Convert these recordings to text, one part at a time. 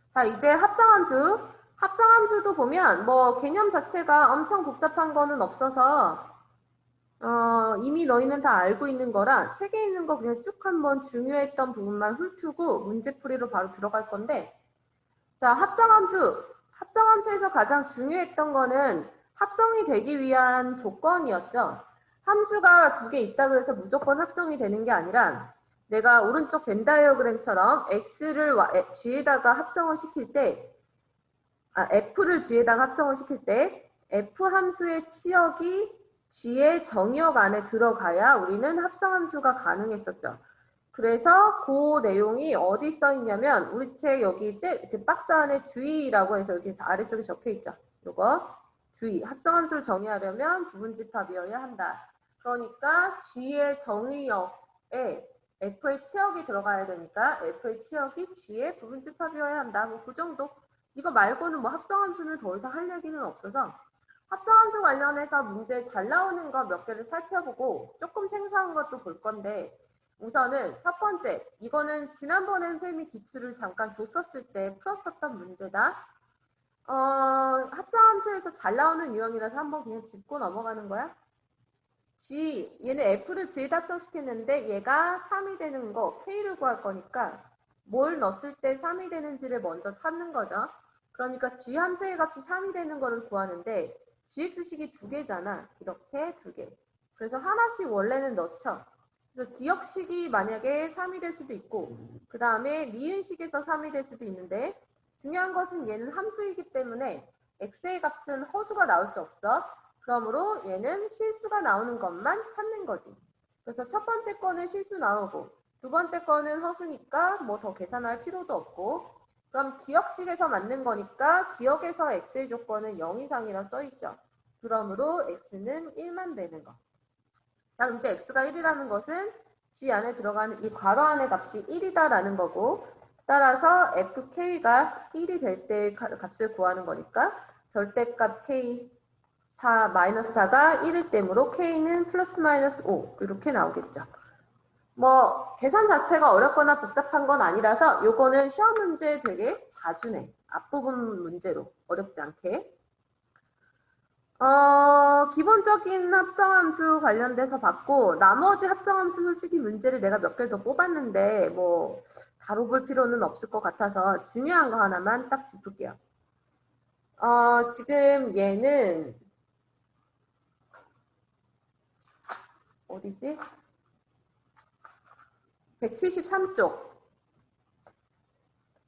자, 이제 합성함수. 합성함수도 보면 뭐 개념 자체가 엄청 복잡한 거는 없어서 이미 너희는 다 알고 있는 거라 책에 있는 거 그냥 쭉 한번 중요했던 부분만 훑고 문제풀이로 바로 들어갈 건데, 자, 합성함수. 합성함수에서 가장 중요했던 거는 합성이 되기 위한 조건이었죠. 함수가 두 개 있다 그래서 무조건 합성이 되는 게 아니라 내가 오른쪽 벤 다이어그램처럼 x를 g에다가 합성을 시킬 때, f를 g에다가 합성을 시킬 때 f 함수의 치역이 g의 정의역 안에 들어가야 우리는 합성함수가 가능했었죠. 그래서 그 내용이 어디 써 있냐면 우리 책 여기 이렇게 박스 안에 주의라고 해서 여기 아래쪽에 적혀 있죠. 요거 주의. 합성함수를 정의하려면 부분집합이어야 한다. 그러니까 g의 정의역에 f의 치역이 들어가야 되니까 f의 치역이 g의 부분집합이어야 한다. 뭐 그 정도. 이거 말고는 뭐 합성함수는 더 이상 할 얘기는 없어서 합성함수 관련해서 문제 잘 나오는 거 몇 개를 살펴보고 조금 생소한 것도 볼 건데, 우선은 첫 번째, 이거는 지난번엔 쌤이 기출을 잠깐 줬었을 때 풀었었던 문제다. 합성함수에서 잘 나오는 유형이라서 한번 그냥 짚고 넘어가는 거야. G, 얘는 F를 G에다 합성시켰는데 얘가 3이 되는 거, K를 구할 거니까 뭘 넣었을 때 3이 되는지를 먼저 찾는 거죠. 그러니까 G 함수의 값이 3이 되는 거를 구하는데 GX식이 두 개잖아. 이렇게 두 개. 그래서 하나씩 원래는 넣죠. 그래서 기억식이 만약에 3이 될 수도 있고, 그 다음에 니은식에서 3이 될 수도 있는데, 중요한 것은 얘는 함수이기 때문에 x의 값은 허수가 나올 수 없어. 그러므로 얘는 실수가 나오는 것만 찾는 거지. 그래서 첫 번째 거는 실수 나오고, 두 번째 거는 허수니까 뭐 더 계산할 필요도 없고, 그럼 기억식에서 맞는 거니까 기억에서 x의 조건은 0 이상이라 써있죠. 그러므로 x는 1만 되는 거. 자, 그럼 이제 x가 1이라는 것은 g 안에 들어가는 이 괄호 안의 값이 1이다라는 거고, 따라서 fk가 1이 될 때 값을 구하는 거니까 절대값 k 4-4가 1일 때므로 k는 플러스 마이너스 5 이렇게 나오겠죠. 뭐 계산 자체가 어렵거나 복잡한 건 아니라서 요거는 시험 문제 되게 자주 내. 앞부분 문제로 어렵지 않게. 기본적인 합성함수 관련돼서 봤고, 나머지 합성함수 솔직히 문제를 내가 몇 개를 더 뽑았는데, 뭐, 다뤄볼 필요는 없을 것 같아서 중요한 거 하나만 딱 짚을게요. 지금 얘는, 어디지? 173쪽.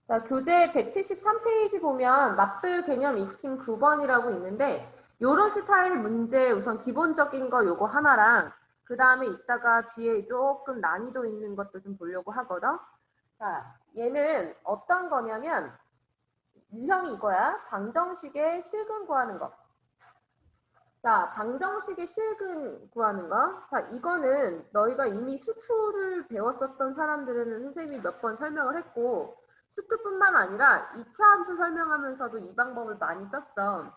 자, 교재 173페이지 보면 맞불 개념 익힘 9번이라고 있는데, 요런 스타일 문제 우선 기본적인 거 요거 하나랑 그 다음에 이따가 뒤에 조금 난이도 있는 것도 좀 보려고 하거든. 자, 얘는 어떤 거냐면 유형이 이거야. 방정식의 실근 구하는 거. 자, 방정식의 실근 구하는 거. 자, 이거는 너희가 이미 수투를 배웠었던 사람들은 선생님이 몇 번 설명을 했고, 수투뿐만 아니라 2차 함수 설명하면서도 이 방법을 많이 썼어.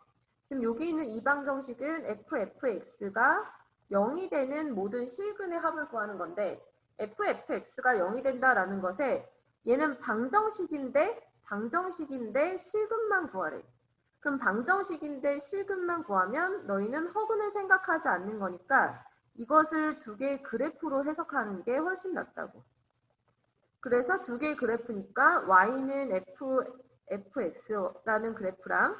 지금 여기 있는 이 방정식은 fx가 0이 되는 모든 실근의 합을 구하는 건데, fx가 0이 된다라는 것에 얘는 방정식인데 실근만 구하래. 그럼 방정식인데 실근만 구하면 너희는 허근을 생각하지 않는 거니까 이것을 두 개의 그래프로 해석하는 게 훨씬 낫다고. 그래서 두 개의 그래프니까 y는 fx라는 그래프랑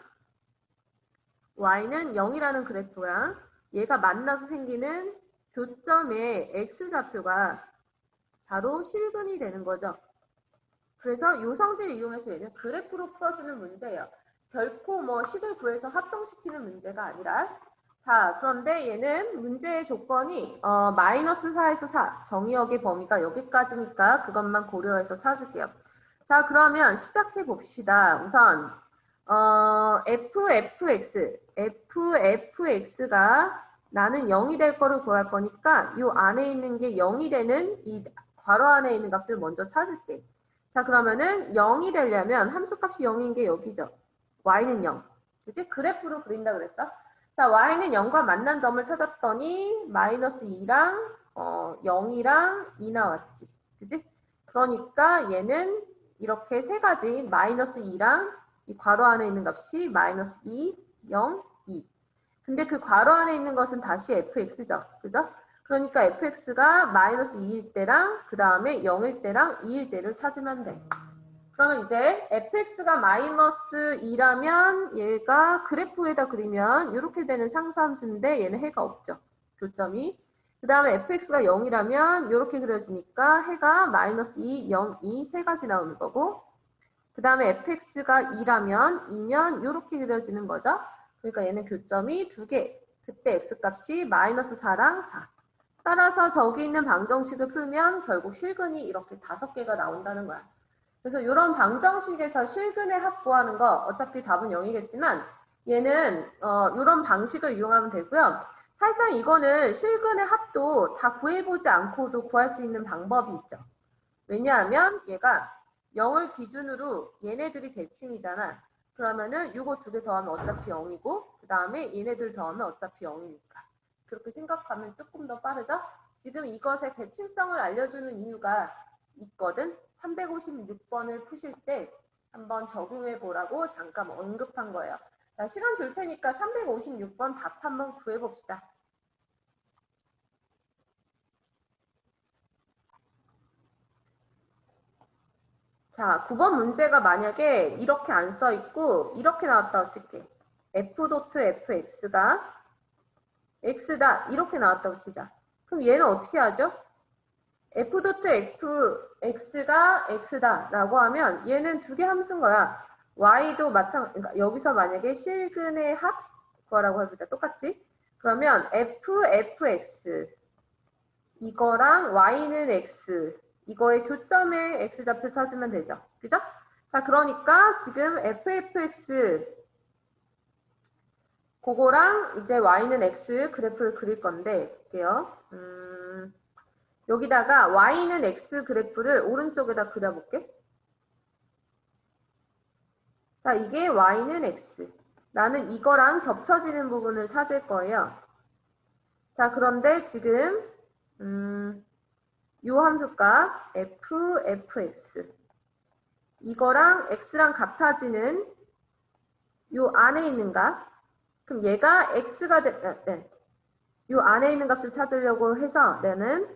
y는 0이라는 그래프랑 얘가 만나서 생기는 교점의 x좌표가 바로 실근이 되는 거죠. 그래서 요성질 이용해서 얘는 그래프로 풀어주는 문제예요. 결코 뭐 식을 구해서 합성시키는 문제가 아니라. 자, 그런데 얘는 문제의 조건이 마이너스 4에서 4 정의역의 범위가 여기까지니까 그것만 고려해서 찾을게요. 자, 그러면 시작해 봅시다. 우선 fx가 나는 0이 될 거를 구할 거니까 이 안에 있는 게 0이 되는 이 괄호 안에 있는 값을 먼저 찾을게. 자, 그러면은 0이 되려면 함수값이 0인 게 여기죠. y는 0. 그치? 그래프로 그린다 그랬어. 자, y는 0과 만난 점을 찾았더니 마이너스 2랑 0이랑 2 나왔지. 그치? 그러니까 얘는 이렇게 세 가지 마이너스 2랑 이 괄호 안에 있는 값이 마이너스 2, 0, 2. 근데 그 괄호 안에 있는 것은 다시 fx죠. 그죠? 그러니까 fx가 마이너스 2일 때랑 그 다음에 0일 때랑 2일 때를 찾으면 돼. 그러면 이제 fx가 마이너스 2라면 얘가 그래프에다 그리면 이렇게 되는 상수함수인데 얘는 해가 없죠. 교점이. 그 다음에 fx가 0이라면 이렇게 그려지니까 해가 마이너스 2, 0, 2 세 가지 나오는 거고 그 다음에 fx가 2라면 2면 이렇게 그려지는 거죠. 그러니까 얘는 교점이 두 개. 그때 x값이 마이너스 4랑 4. 따라서 저기 있는 방정식을 풀면 결국 실근이 이렇게 5개가 나온다는 거야. 그래서 이런 방정식에서 실근의 합 구하는 거 어차피 답은 0이겠지만 얘는 이런 방식을 이용하면 되고요. 사실상 이거는 실근의 합도 다 구해보지 않고도 구할 수 있는 방법이 있죠. 왜냐하면 얘가 0을 기준으로 얘네들이 대칭이잖아. 그러면은 요거 두 개 더하면 어차피 0이고 그 다음에 얘네들 더하면 어차피 0이니까. 그렇게 생각하면 조금 더 빠르죠? 지금 이것의 대칭성을 알려주는 이유가 있거든. 356번을 푸실 때 한번 적용해 보라고 잠깐 언급한 거예요. 자, 시간 줄 테니까 356번 답 한번 구해 봅시다. 자, 9번 문제가 만약에 이렇게 안 써 있고 이렇게 나왔다고 칠게. f.fx가 x다 이렇게 나왔다고 치자. 그럼 얘는 어떻게 하죠? f.fx가 x다 라고 하면 얘는 두 개 함수인 거야. y도 그러니까 여기서 만약에 실근의 합 구하라고 해보자. 똑같이. 그러면 fx 이거랑 y는 x 이거의 교점의 x좌표 찾으면 되죠. 그죠? 자, 그러니까 지금 fx 그거랑 이제 y는 x 그래프를 그릴 건데 볼게요. 여기다가 y는 x 그래프를 오른쪽에다 그려볼게. 자, 이게 y는 x. 나는 이거랑 겹쳐지는 부분을 찾을 거예요. 자, 그런데 지금 요 함수값 fx 이거랑 x랑 같아지는 요 안에 있는 값 그럼 얘가 x가 네. 요 안에 있는 값을 찾으려고 해서 나는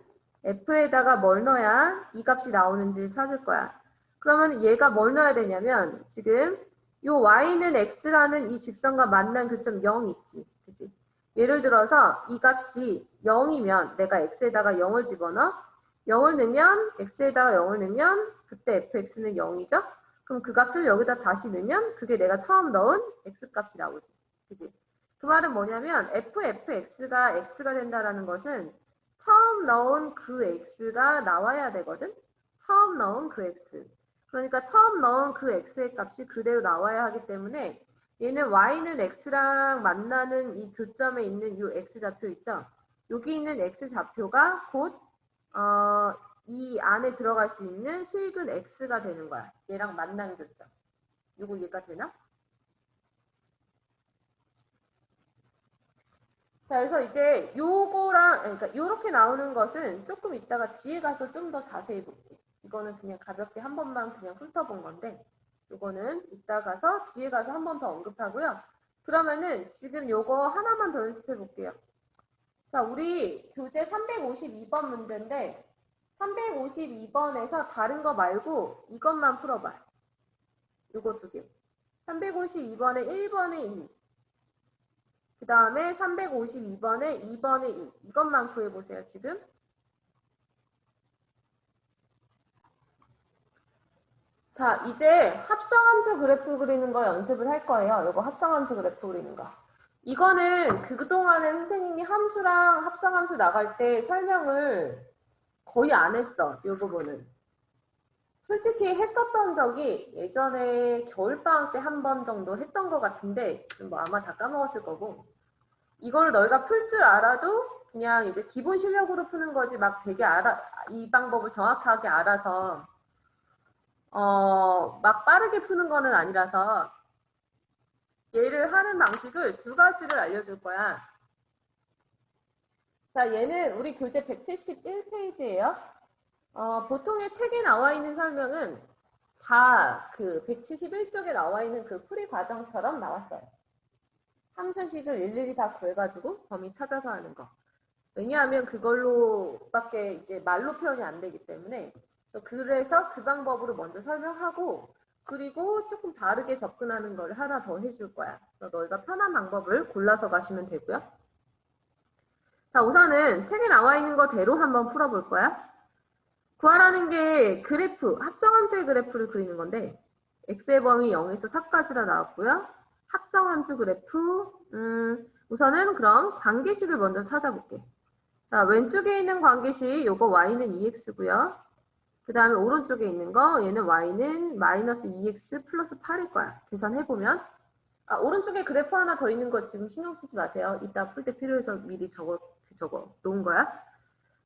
f에다가 뭘 넣어야 이 값이 나오는지를 찾을 거야. 그러면 얘가 뭘 넣어야 되냐면 지금 요 y는 x라는 이 직선과 만난 교점 0이 있지. 그치? 예를 들어서 이 값이 0이면 내가 x에다가 0을 집어넣어 0을 넣으면 x에다가 0을 넣으면 그때 fx는 0이죠. 그럼 그 값을 여기다 다시 넣으면 그게 내가 처음 넣은 x값이 나오지. 그치? 그 말은 뭐냐면 fx가 x가 된다라는 것은 처음 넣은 그 x가 나와야 되거든. 처음 넣은 그 x. 그러니까 처음 넣은 그 x의 값이 그대로 나와야 하기 때문에 얘는 y는 x랑 만나는 이 교점에 있는 이 x좌표 있죠. 여기 있는 x좌표가 곧 이 안에 들어갈 수 있는 실근 x가 되는 거야. 얘랑 만난 교점. 요거 이해가 되나? 자, 그래서 이제 요거랑, 그러니까 요렇게 나오는 것은 조금 이따가 뒤에 가서 좀 더 자세히 볼게. 이거는 그냥 가볍게 한 번만 그냥 훑어본 건데, 요거는 이따 가서 뒤에 가서 한 번 더 언급하고요. 그러면은 지금 요거 하나만 더 연습해 볼게요. 자, 우리 교재 352번 문제인데, 352번에서 다른 거 말고 이것만 풀어봐. 요거 두 개. 352번에 1번에 2. 그 다음에 352번에 2번에 1. 이것만 구해보세요, 지금. 자, 이제 합성함수 그래프 그리는 거 연습을 할 거예요. 요거 합성함수 그래프 그리는 거. 이거는 그동안에 선생님이 함수랑 합성함수 나갈 때 설명을 거의 안 했어, 요 부분은. 솔직히 했었던 적이 예전에 겨울방학 때 한 번 정도 했던 것 같은데, 뭐 아마 다 까먹었을 거고. 이걸 너희가 풀 줄 알아도 그냥 이제 기본 실력으로 푸는 거지 막 되게 이 방법을 정확하게 알아서 막 빠르게 푸는 거는 아니라서 얘를 하는 방식을 두 가지를 알려줄 거야. 자, 얘는 우리 교재 171페이지예요. 보통의 책에 나와 있는 설명은 다 그 171쪽에 나와 있는 그 풀이 과정처럼 나왔어요. 함수식을 일일이 다 구해가지고 범위 찾아서 하는 거. 왜냐하면 그걸로밖에 이제 말로 표현이 안 되기 때문에 그래서 그 방법으로 먼저 설명하고 그리고 조금 다르게 접근하는 걸 하나 더 해줄 거야. 그래서 너희가 편한 방법을 골라서 가시면 되고요. 자, 우선은 책에 나와 있는 거대로 한번 풀어볼 거야. 구하라는 게 그래프, 합성함수의 그래프를 그리는 건데 x의 범위 0에서 4까지라 나왔고요. 합성함수 그래프, 우선은 그럼 관계식을 먼저 찾아볼게. 자, 왼쪽에 있는 관계식, 요거 y는 2x고요. 그 다음에 오른쪽에 있는 거, 얘는 y는 마이너스 2x 플러스 8일 거야. 계산해보면. 오른쪽에 그래프 하나 더 있는 거 지금 신경 쓰지 마세요. 이따 풀 때 필요해서 미리 적어 놓은 거야.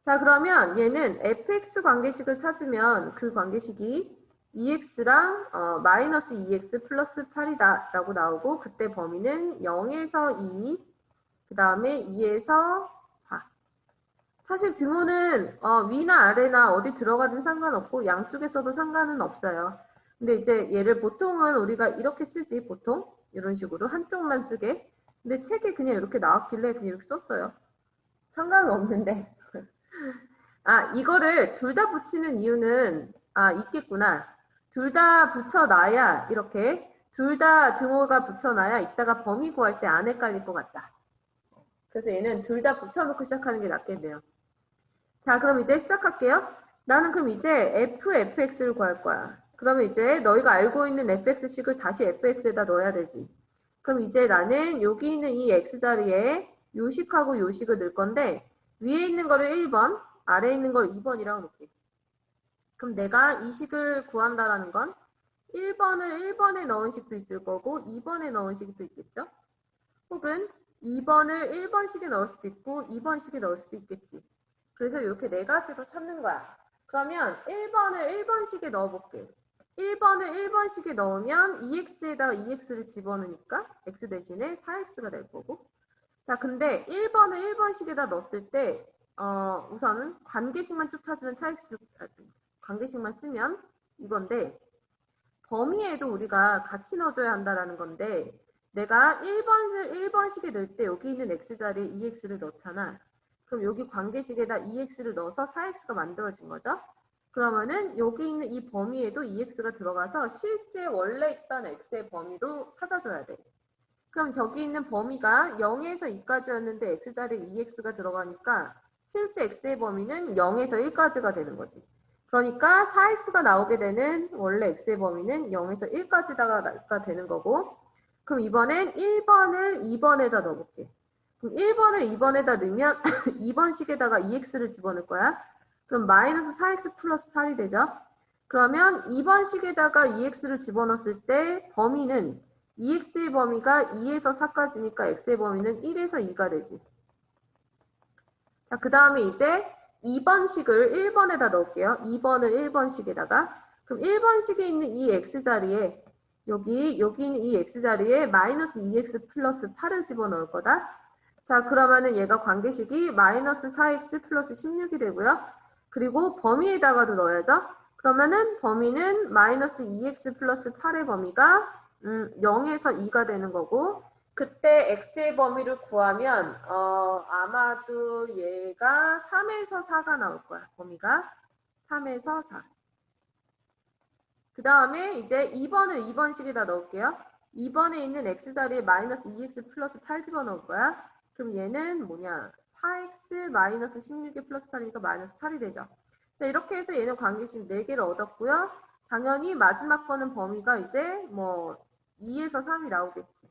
자, 그러면 얘는 fx 관계식을 찾으면 그 관계식이 2x랑 마이너스 2x 플러스 8이다 라고 나오고 그때 범위는 0에서 2, 그 다음에 2에서 4. 사실 드문은 위나 아래나 어디 들어가든 상관없고 양쪽에 써도 상관은 없어요. 근데 이제 얘를 보통은 우리가 이렇게 쓰지, 보통 이런 식으로 한쪽만 쓰게. 근데 책에 그냥 이렇게 나왔길래 그냥 이렇게 썼어요. 상관은 없는데. 이거를 둘 다 붙이는 이유는 있겠구나. 둘 다 붙여놔야 이렇게 둘 다 등호가 붙여놔야 이따가 범위 구할 때 안 헷갈릴 것 같다. 그래서 얘는 둘 다 붙여놓고 시작하는 게 낫겠네요. 자, 그럼 이제 시작할게요. 나는 그럼 이제 fx를 구할 거야. 그러면 이제 너희가 알고 있는 fx식을 다시 fx에다 넣어야 되지. 그럼 이제 나는 여기 있는 이 x자리에 요식하고 요식을 넣을 건데 위에 있는 거를 1번, 아래에 있는 걸 2번이라고 놓을게. 그럼 내가 이 식을 구한다라는 건 1번을 1번에 넣은 식도 있을 거고 2번에 넣은 식도 있겠죠? 혹은 2번을 1번식에 넣을 수도 있고 2번식에 넣을 수도 있겠지. 그래서 이렇게 네 가지로 찾는 거야. 그러면 1번을 1번식에 넣어볼게. 1번을 1번식에 넣으면 2x에다가 2x를 집어넣으니까 x 대신에 4x가 될 거고. 자, 근데 1번을 1번식에다 넣었을 때 우선은 관계식만 쭉 찾으면 관계식만 쓰면 이건데 범위에도 우리가 같이 넣어줘야 한다라는 건데 내가 1번을 1번식에 넣을 때 여기 있는 x자리에 2x를 넣잖아. 그럼 여기 관계식에다 2x를 넣어서 4x가 만들어진 거죠. 그러면은 여기 있는 이 범위에도 2x가 들어가서 실제 원래 있던 x의 범위로 찾아줘야 돼. 그럼 저기 있는 범위가 0에서 2까지였는데 x자리에 2x가 들어가니까 실제 x의 범위는 0에서 1까지가 되는 거지. 그러니까 4x가 나오게 되는 원래 x의 범위는 0에서 1까지가 되는 거고 그럼 이번엔 1번을 2번에다 넣어볼게. 그럼 1번을 2번에다 넣으면 2번식에다가 2x를 집어넣을 거야. 그럼 마이너스 4x 플러스 8이 되죠. 그러면 2번식에다가 2x를 집어넣었을 때 범위는 2x의 범위가 2에서 4까지니까 x의 범위는 1에서 2가 되지. 자, 그 다음에 이제 2번식을 1번에다 넣을게요. 2번을 1번식에다가. 그럼 1번식에 있는 이 x자리에 여기 있는 이 x자리에 마이너스 2x 플러스 8을 집어넣을 거다. 자, 그러면은 얘가 관계식이 마이너스 4x 플러스 16이 되고요. 그리고 범위에다가도 넣어야죠. 그러면은 범위는 마이너스 2x 플러스 8의 범위가 0에서 2가 되는 거고 그때 x의 범위를 구하면 아마도 얘가 3에서 4가 나올 거야. 범위가 3에서 4. 그 다음에 이제 2번을 2번식에다 넣을게요. 2번에 있는 x자리에 마이너스 2x 플러스 8 집어넣을 거야. 그럼 얘는 뭐냐? 4x 마이너스 16에 플러스 8이니까 마이너스 8이 되죠. 자, 이렇게 해서 얘는 관계식 4개를 얻었고요. 당연히 마지막 거는 범위가 이제 뭐 2에서 3이 나오겠지.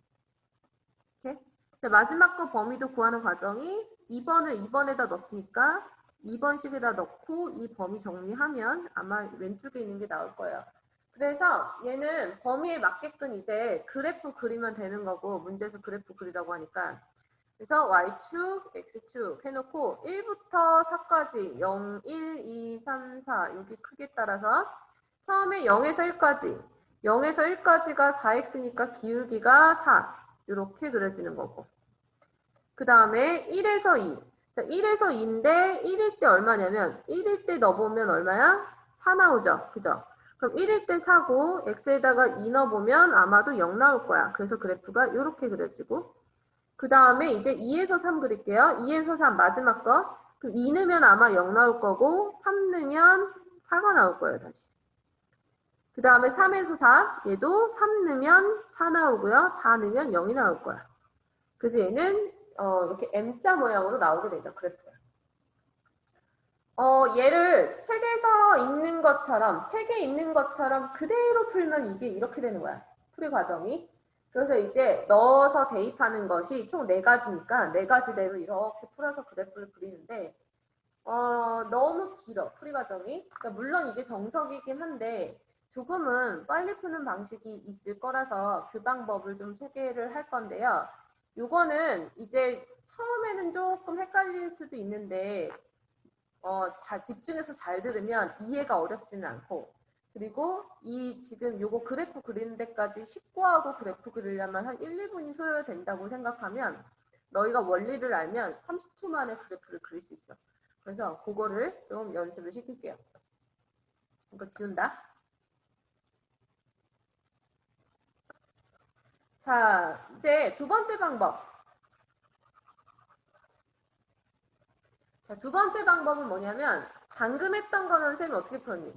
이렇게. 자, 마지막 거 범위도 구하는 과정이 2번을 2번에다 넣었으니까 2번식에다 넣고 이 범위 정리하면 아마 왼쪽에 있는 게 나올 거예요. 그래서 얘는 범위에 맞게끔 이제 그래프 그리면 되는 거고 문제에서 그래프 그리라고 하니까 그래서 y축, x축 해놓고 1부터 4까지 0, 1, 2, 3, 4 여기 크기에 따라서 처음에 0에서 1까지 0에서 1까지가 4x니까 기울기가 4 이렇게 그려지는 거고 그 다음에 1에서 2 자, 1에서 2인데 1일 때 얼마냐면 1일 때 넣어보면 얼마야? 4 나오죠. 그죠? 그럼 1일 때 4고 x에다가 2 넣어보면 아마도 0 나올 거야. 그래서 그래프가 이렇게 그려지고 그 다음에 이제 2에서 3 그릴게요. 2에서 3 마지막 거. 그럼 2 넣으면 아마 0 나올 거고 3 넣으면 4가 나올 거예요. 다시. 그 다음에 3에서 4 얘도 3 넣으면 4 나오고요. 4 넣으면 0이 나올 거야. 그래서 얘는 이렇게 M자 모양으로 나오게 되죠. 그래프가. 얘를 책에 있는 것처럼 그대로 풀면 이게 이렇게 되는 거야. 풀이 과정이. 그래서 이제 넣어서 대입하는 것이 총 4가지니까 4가지대로 이렇게 풀어서 그래프를 그리는데, 너무 길어. 풀이 과정이. 그러니까 물론 이게 정석이긴 한데, 조금은 빨리 푸는 방식이 있을 거라서 그 방법을 좀 소개를 할 건데요. 요거는 이제 처음에는 조금 헷갈릴 수도 있는데, 집중해서 잘 들으면 이해가 어렵지는 않고, 그리고 이 지금 요거 그래프 그리는 데까지 19하고 그래프 그리려면 한 1, 2분이 소요된다고 생각하면 너희가 원리를 알면 30초 만에 그래프를 그릴 수 있어. 그래서 그거를 좀 연습을 시킬게요. 이거 지운다. 자, 이제 두 번째 방법. 자, 두 번째 방법은 뭐냐면 방금 했던 거는 선생님이 어떻게 풀었니?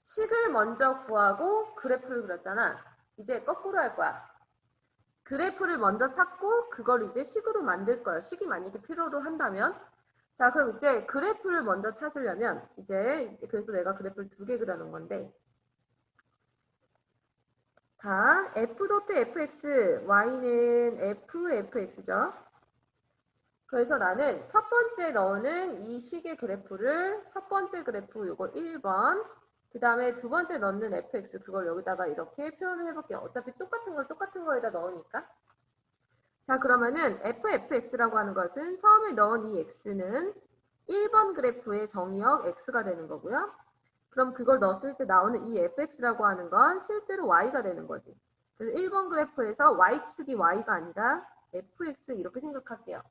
식을 먼저 구하고 그래프를 그렸잖아. 이제 거꾸로 할 거야. 그래프를 먼저 찾고 그걸 이제 식으로 만들 거야. 식이 만약에 필요로 한다면. 자, 그럼 이제 그래프를 먼저 찾으려면 이제 그래서 내가 그래프를 2개 그려놓은 건데, 다 f.fx, y는 fx죠. 그래서 나는 첫 번째 넣는 이 식의 그래프를 첫 번째 그래프 요거 1번, 그 다음에 두 번째 넣는 fx 그걸 여기다가 이렇게 표현을 해볼게요. 어차피 똑같은 걸 똑같은 거에다 넣으니까. 자, 그러면은 fx라고 하는 것은 처음에 넣은 이 x는 1번 그래프의 정의역 x가 되는 거고요. 그럼 그걸 넣었을 때 나오는 이 fx라고 하는 건 실제로 y가 되는 거지. 그래서 1번 그래프에서 y축이 y가 아니라 fx 이렇게 생각할게요.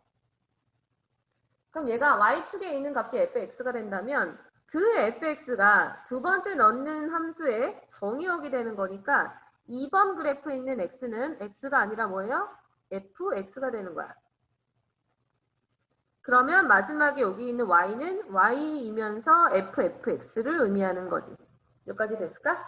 그럼 얘가 y축에 있는 값이 fx가 된다면 그 fx가 두 번째 넣는 함수의 정의역이 되는 거니까 2번 그래프에 있는 x는 x가 아니라 뭐예요? fx가 되는 거야. 그러면 마지막에 여기 있는 y는 y이면서 fx를 의미하는 거지. 여기까지 됐을까?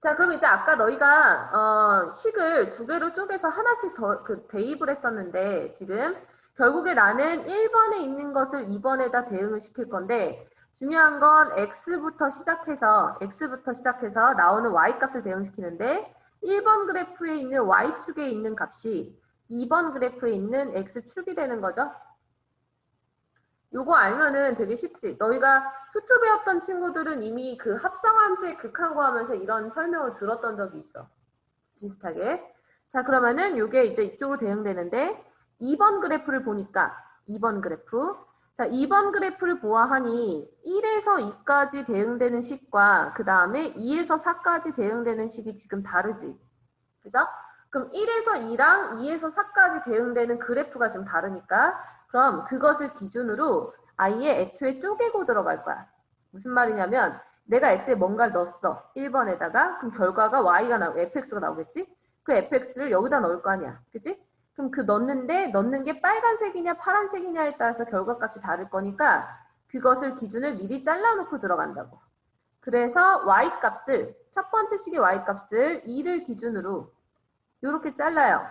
자, 그럼 이제 아까 너희가 식을 2개로 쪼개서 하나씩 더 대입을 했었는데 지금 결국에 나는 1번에 있는 것을 2번에다 대응을 시킬 건데 중요한 건 x부터 시작해서 나오는 y값을 대응시키는데 1번 그래프에 있는 y축에 있는 값이 2번 그래프에 있는 x축이 되는 거죠. 요거 알면은 되게 쉽지. 너희가 수투 배웠던 친구들은 이미 그 합성함수의 극한고 하면서 이런 설명을 들었던 적이 있어. 비슷하게. 자, 그러면은 요게 이제 이쪽으로 대응되는데 2번 그래프를 보니까 2번 그래프. 자, 2번 그래프를 보아하니 1에서 2까지 대응되는 식과 그 다음에 2에서 4까지 대응되는 식이 지금 다르지. 그죠? 그럼 1에서 2랑 2에서 4까지 대응되는 그래프가 지금 다르니까 그럼 그것을 기준으로 아예 애초에 쪼개고 들어갈 거야. 무슨 말이냐면 내가 x에 뭔가를 넣었어. 1번에다가 그럼 결과가 y가 나오고 fx가 나오겠지? 그 fx를 여기다 넣을 거 아니야. 그치? 그럼 그 넣는 게 빨간색이냐 파란색이냐에 따라서 결과값이 다를 거니까 그것을 기준을 미리 잘라놓고 들어간다고. 그래서 y값을 첫 번째 식의 y값을 2를 기준으로 이렇게 잘라요.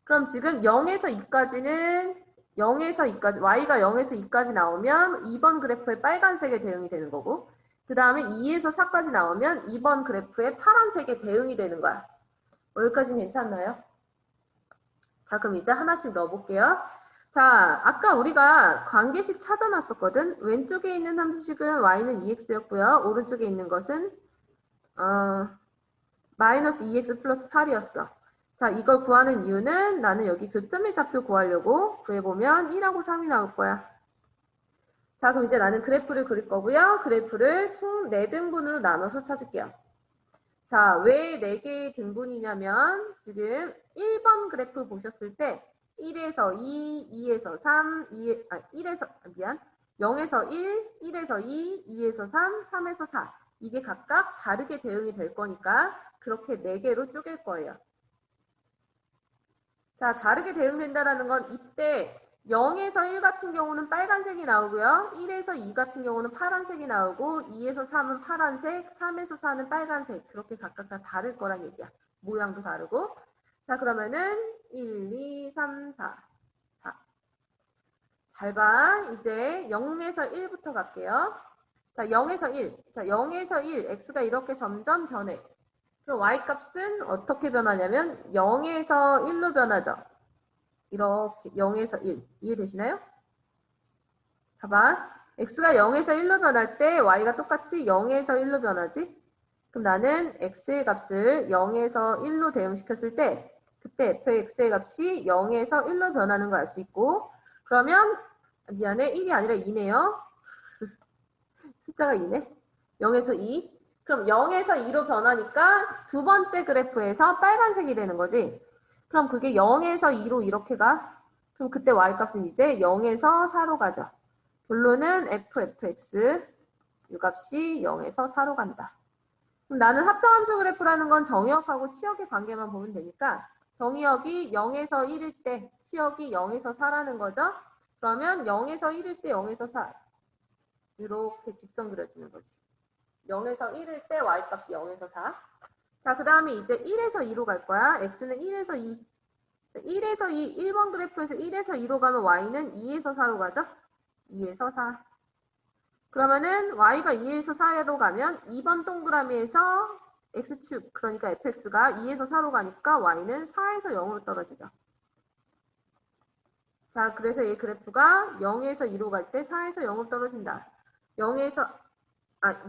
그럼 지금 0에서 2까지는 0에서 2까지 y가 0에서 2까지 나오면 2번 그래프의 빨간색에 대응이 되는 거고 그 다음에 2에서 4까지 나오면 2번 그래프의 파란색에 대응이 되는 거야. 여기까지는 괜찮나요? 자, 그럼 이제 하나씩 넣어볼게요. 자, 아까 우리가 관계식 찾아놨었거든. 왼쪽에 있는 함수식은 y는 2x였고요. 오른쪽에 있는 것은 마이너스 2x 플러스 8이었어. 자, 이걸 구하는 이유는 나는 여기 교점의 좌표 구하려고 구해보면 1하고 3이 나올 거야. 자, 그럼 이제 나는 그래프를 그릴 거고요. 그래프를 총 4등분으로 나눠서 찾을게요. 자, 왜 4개의 등분이냐면 지금 1번 그래프 보셨을 때 1에서 2, 2에서 3, 0에서 1, 1에서 2, 2에서 3, 3에서 4 이게 각각 다르게 대응이 될 거니까 그렇게 4개로 쪼갤 거예요. 자, 다르게 대응된다라는 건 이때 0에서 1 같은 경우는 빨간색이 나오고요. 1에서 2 같은 경우는 파란색이 나오고 2에서 3은 파란색, 3에서 4는 빨간색. 그렇게 각각 다 다를 거란 얘기야. 모양도 다르고. 자, 그러면은 1, 2, 3, 4. 자, 잘 봐. 이제 0에서 1부터 갈게요. 자, 0에서 1. 자, 0에서 1. x가 이렇게 점점 변해. 그럼 y값은 어떻게 변하냐면 0에서 1로 변하죠. 이렇게 0에서 1. 이해되시나요? 봐봐. x가 0에서 1로 변할 때 y가 똑같이 0에서 1로 변하지. 그럼 나는 x의 값을 0에서 1로 대응시켰을 때 그때 fx의 값이 0에서 1로 변하는 걸 알 수 있고 그러면 미안해 1이 아니라 2네요. 숫자가 2네. 0에서 2. 그럼 0에서 2로 변하니까 두 번째 그래프에서 빨간색이 되는 거지. 그럼 그게 0에서 2로 이렇게 가. 그럼 그때 y값은 이제 0에서 4로 가죠. 결론은 fx 유값이 0에서 4로 간다. 그럼 나는 합성함수 그래프라는 건 정의역하고 치역의 관계만 보면 되니까 정의역이 0에서 1일 때 치역이 0에서 4라는 거죠. 그러면 0에서 1일 때 0에서 4 이렇게 직선 그려지는 거지. 0에서 1일 때 y값이 0에서 4. 자, 그 다음에 이제 1에서 2로 갈 거야. x는 1에서 2. 1에서 2, 1번 그래프에서 1에서 2로 가면 y는 2에서 4로 가죠. 2에서 4. 그러면은 y가 2에서 4로 가면 2번 동그라미에서 x축, 그러니까 fx가 2에서 4로 가니까 y는 4에서 0으로 떨어지죠. 자, 그래서 이 그래프가 0에서 2로 갈 때 4에서 0으로 떨어진다. 0에서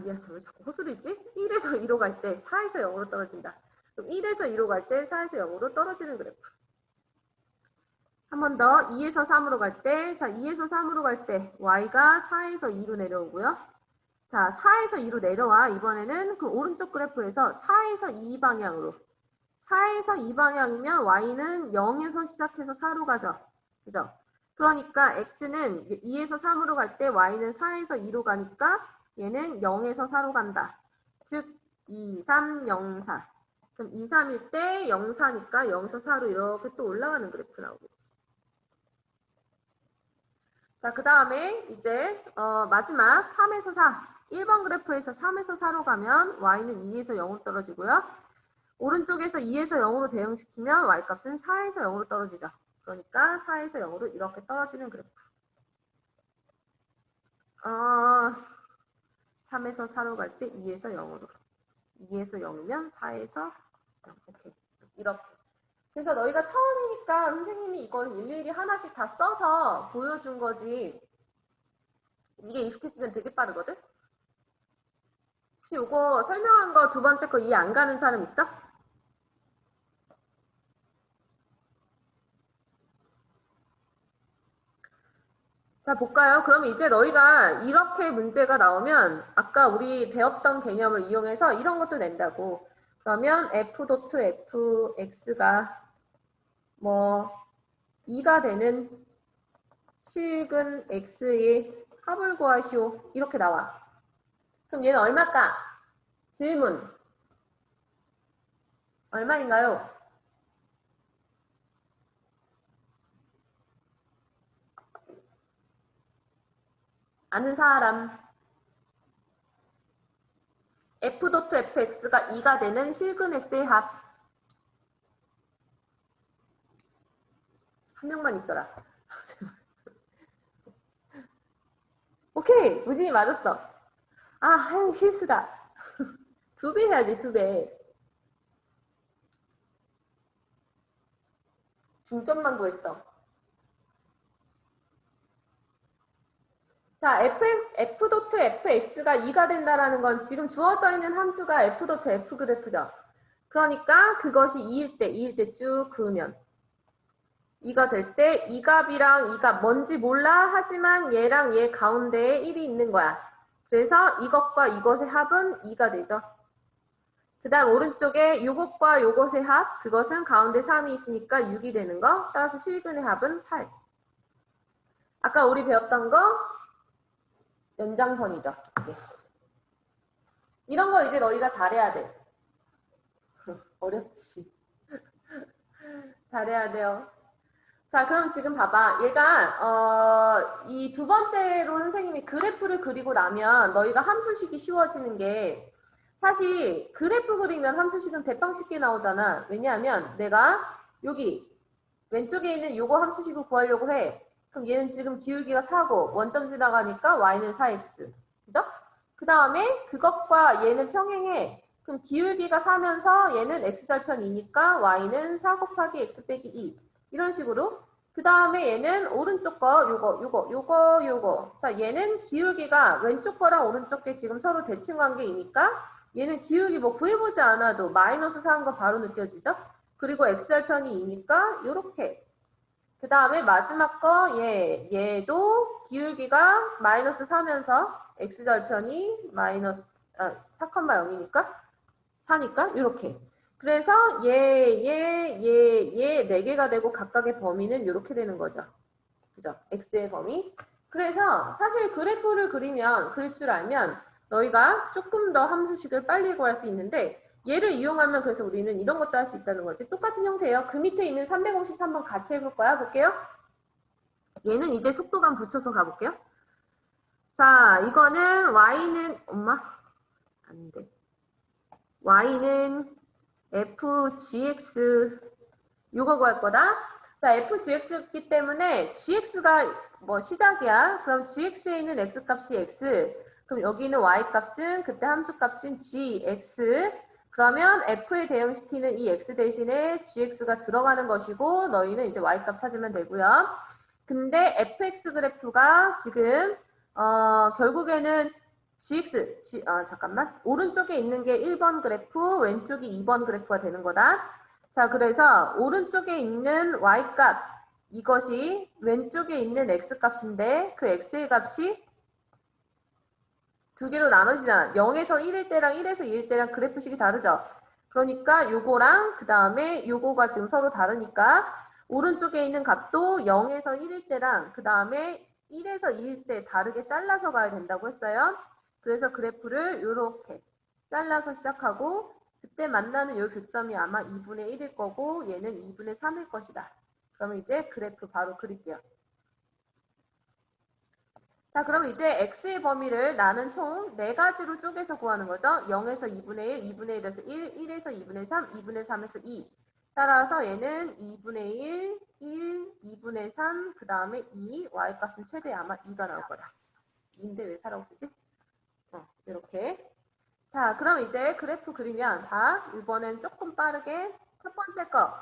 미안, 왜 자꾸 호수리지? 1에서 2로 갈 때 4에서 0으로 떨어진다. 그럼 1에서 2로 갈 때 4에서 0으로 떨어지는 그래프. 한 번 더 2에서 3으로 갈 때, 자 2에서 3으로 갈 때 y가 4에서 2로 내려오고요. 자 4에서 2로 내려와. 이번에는 그 오른쪽 그래프에서 4에서 2 방향으로. 4에서 2 방향이면 y는 0에서 시작해서 4로 가죠. 그죠? 그러니까 x는 2에서 3으로 갈 때 y는 4에서 2로 가니까 얘는 0에서 4로 간다. 즉 2, 3, 0, 4. 그럼 2, 3일 때 0, 4니까 0에서 4로 이렇게 또 올라가는 그래프 나오겠지. 자, 그 다음에 이제 마지막 3에서 4. 1번 그래프에서 3에서 4로 가면 y는 2에서 0으로 떨어지고요. 오른쪽에서 2에서 0으로 대응시키면 y값은 4에서 0으로 떨어지죠. 그러니까 4에서 0으로 이렇게 떨어지는 그래프. 3에서 4로 갈 때 2에서 0으로. 2에서 0이면 4에서 0. 오케이. 이렇게. 그래서 너희가 처음이니까 선생님이 이걸 일일이 하나씩 다 써서 보여준 거지. 이게 익숙해지면 되게 빠르거든? 혹시 이거 설명한 거 두 번째 거 이해 안 가는 사람 있어? 자, 볼까요? 그럼 이제 너희가 이렇게 문제가 나오면 아까 우리 배웠던 개념을 이용해서 이런 것도 낸다고. 그러면 f.fx가 뭐 2가 되는 실근 x의 합을 구하시오. 이렇게 나와. 그럼 얘는 얼마일까? 질문. 얼마인가요? 아는 사람. f.fx가 2가 되는 실근 x의 합. 한 명만 있어라. 오케이. 무진이 맞았어. 하영 실수다. 2배 해야지, 2배. 중점만 구했어. 자, f.fx가 2가 된다라는 건 지금 주어져 있는 함수가 f.f 그래프죠. 그러니까 그것이 2일 때 쭉 그으면 2가 될 때 이 값이랑 이 값 뭔지 몰라 하지만 얘랑 얘 가운데에 1이 있는 거야. 그래서 이것과 이것의 합은 2가 되죠. 그 다음 오른쪽에 요것과 요것의 합, 그것은 가운데 3이 있으니까 6이 되는 거. 따라서 실근의 합은 8. 아까 우리 배웠던 거 연장선이죠. 네. 이런 거 이제 너희가 잘해야 돼. 어렵지. 잘해야 돼요. 자, 그럼 지금 봐봐. 얘가 이 두 번째로 선생님이 그래프를 그리고 나면 너희가 함수식이 쉬워지는 게 사실 그래프 그리면 함수식은 대빵 쉽게 나오잖아. 왜냐하면 내가 여기 왼쪽에 있는 요거 함수식을 구하려고 해. 그럼 얘는 지금 기울기가 4고 원점 지나가니까 y는 4x. 그죠? 그 다음에 그것과 얘는 평행해. 그럼 기울기가 4면서 얘는 x절편 2니까 y는 4 곱하기 x 빼기 2. 이런 식으로. 그 다음에 얘는 오른쪽 거 요거. 자, 얘는 기울기가 왼쪽 거랑 오른쪽 게 지금 서로 대칭 관계이니까 얘는 기울기 뭐 구해보지 않아도 마이너스 4한 거 바로 느껴지죠? 그리고 x절편이 2니까 요렇게. 그 다음에 마지막 거 얘도 기울기가 마이너스 4면서 x절편이 마이너스 4,0이니까 4니까 이렇게. 그래서 얘 4개가 되고 각각의 범위는 이렇게 되는 거죠. 그죠? x의 범위. 그래서 사실 그래프를 그릴 줄 알면 너희가 조금 더 함수식을 빨리 구할 수 있는데 얘를 이용하면 그래서 우리는 이런 것도 할 수 있다는 거지. 똑같은 형태예요. 그 밑에 있는 353번 같이 해볼 거야. 볼게요. 얘는 이제 속도감 붙여서 가볼게요. 자, 이거는 y는 안 돼. y는 fgx 이거 구할 거다. 자, fgx였기 때문에 gx가 뭐 시작이야. 그럼 gx에 있는 x값이 x. 그럼 여기는 y값은 그때 함수값인 gx. 그러면 f에 대응시키는 이 x 대신에 gx가 들어가는 것이고 너희는 이제 y값 찾으면 되고요. 근데 fx 그래프가 지금 결국에는 잠깐만. 오른쪽에 있는 게 1번 그래프, 왼쪽이 2번 그래프가 되는 거다. 자, 그래서 오른쪽에 있는 y값, 이것이 왼쪽에 있는 x값인데 그 x의 값이 두 개로 나눠지잖아. 0에서 1일 때랑 1에서 2일 때랑 그래프식이 다르죠. 그러니까 요거랑 그 다음에 요거가 지금 서로 다르니까 오른쪽에 있는 값도 0에서 1일 때랑 그 다음에 1에서 2일 때 다르게 잘라서 가야 된다고 했어요. 그래서 그래프를 이렇게 잘라서 시작하고 그때 만나는 이 교점이 아마 2분의 1일 거고 얘는 2분의 3일 것이다. 그러면 이제 그래프 바로 그릴게요. 자, 그럼 이제 x의 범위를 나는 총 4가지로 쪼개서 구하는 거죠. 0에서 2분의 1, 2분의 1에서 1, 1에서 2분의 3, 2분의 3에서 2. 따라서 얘는 2분의 1, 2분의 3, 그 다음에 2, y값은 최대 아마 2가 나올 거다. 2인데 왜 4라고 쓰지? 이렇게. 자, 그럼 이제 그래프 그리면 이번엔 조금 빠르게 첫 번째 거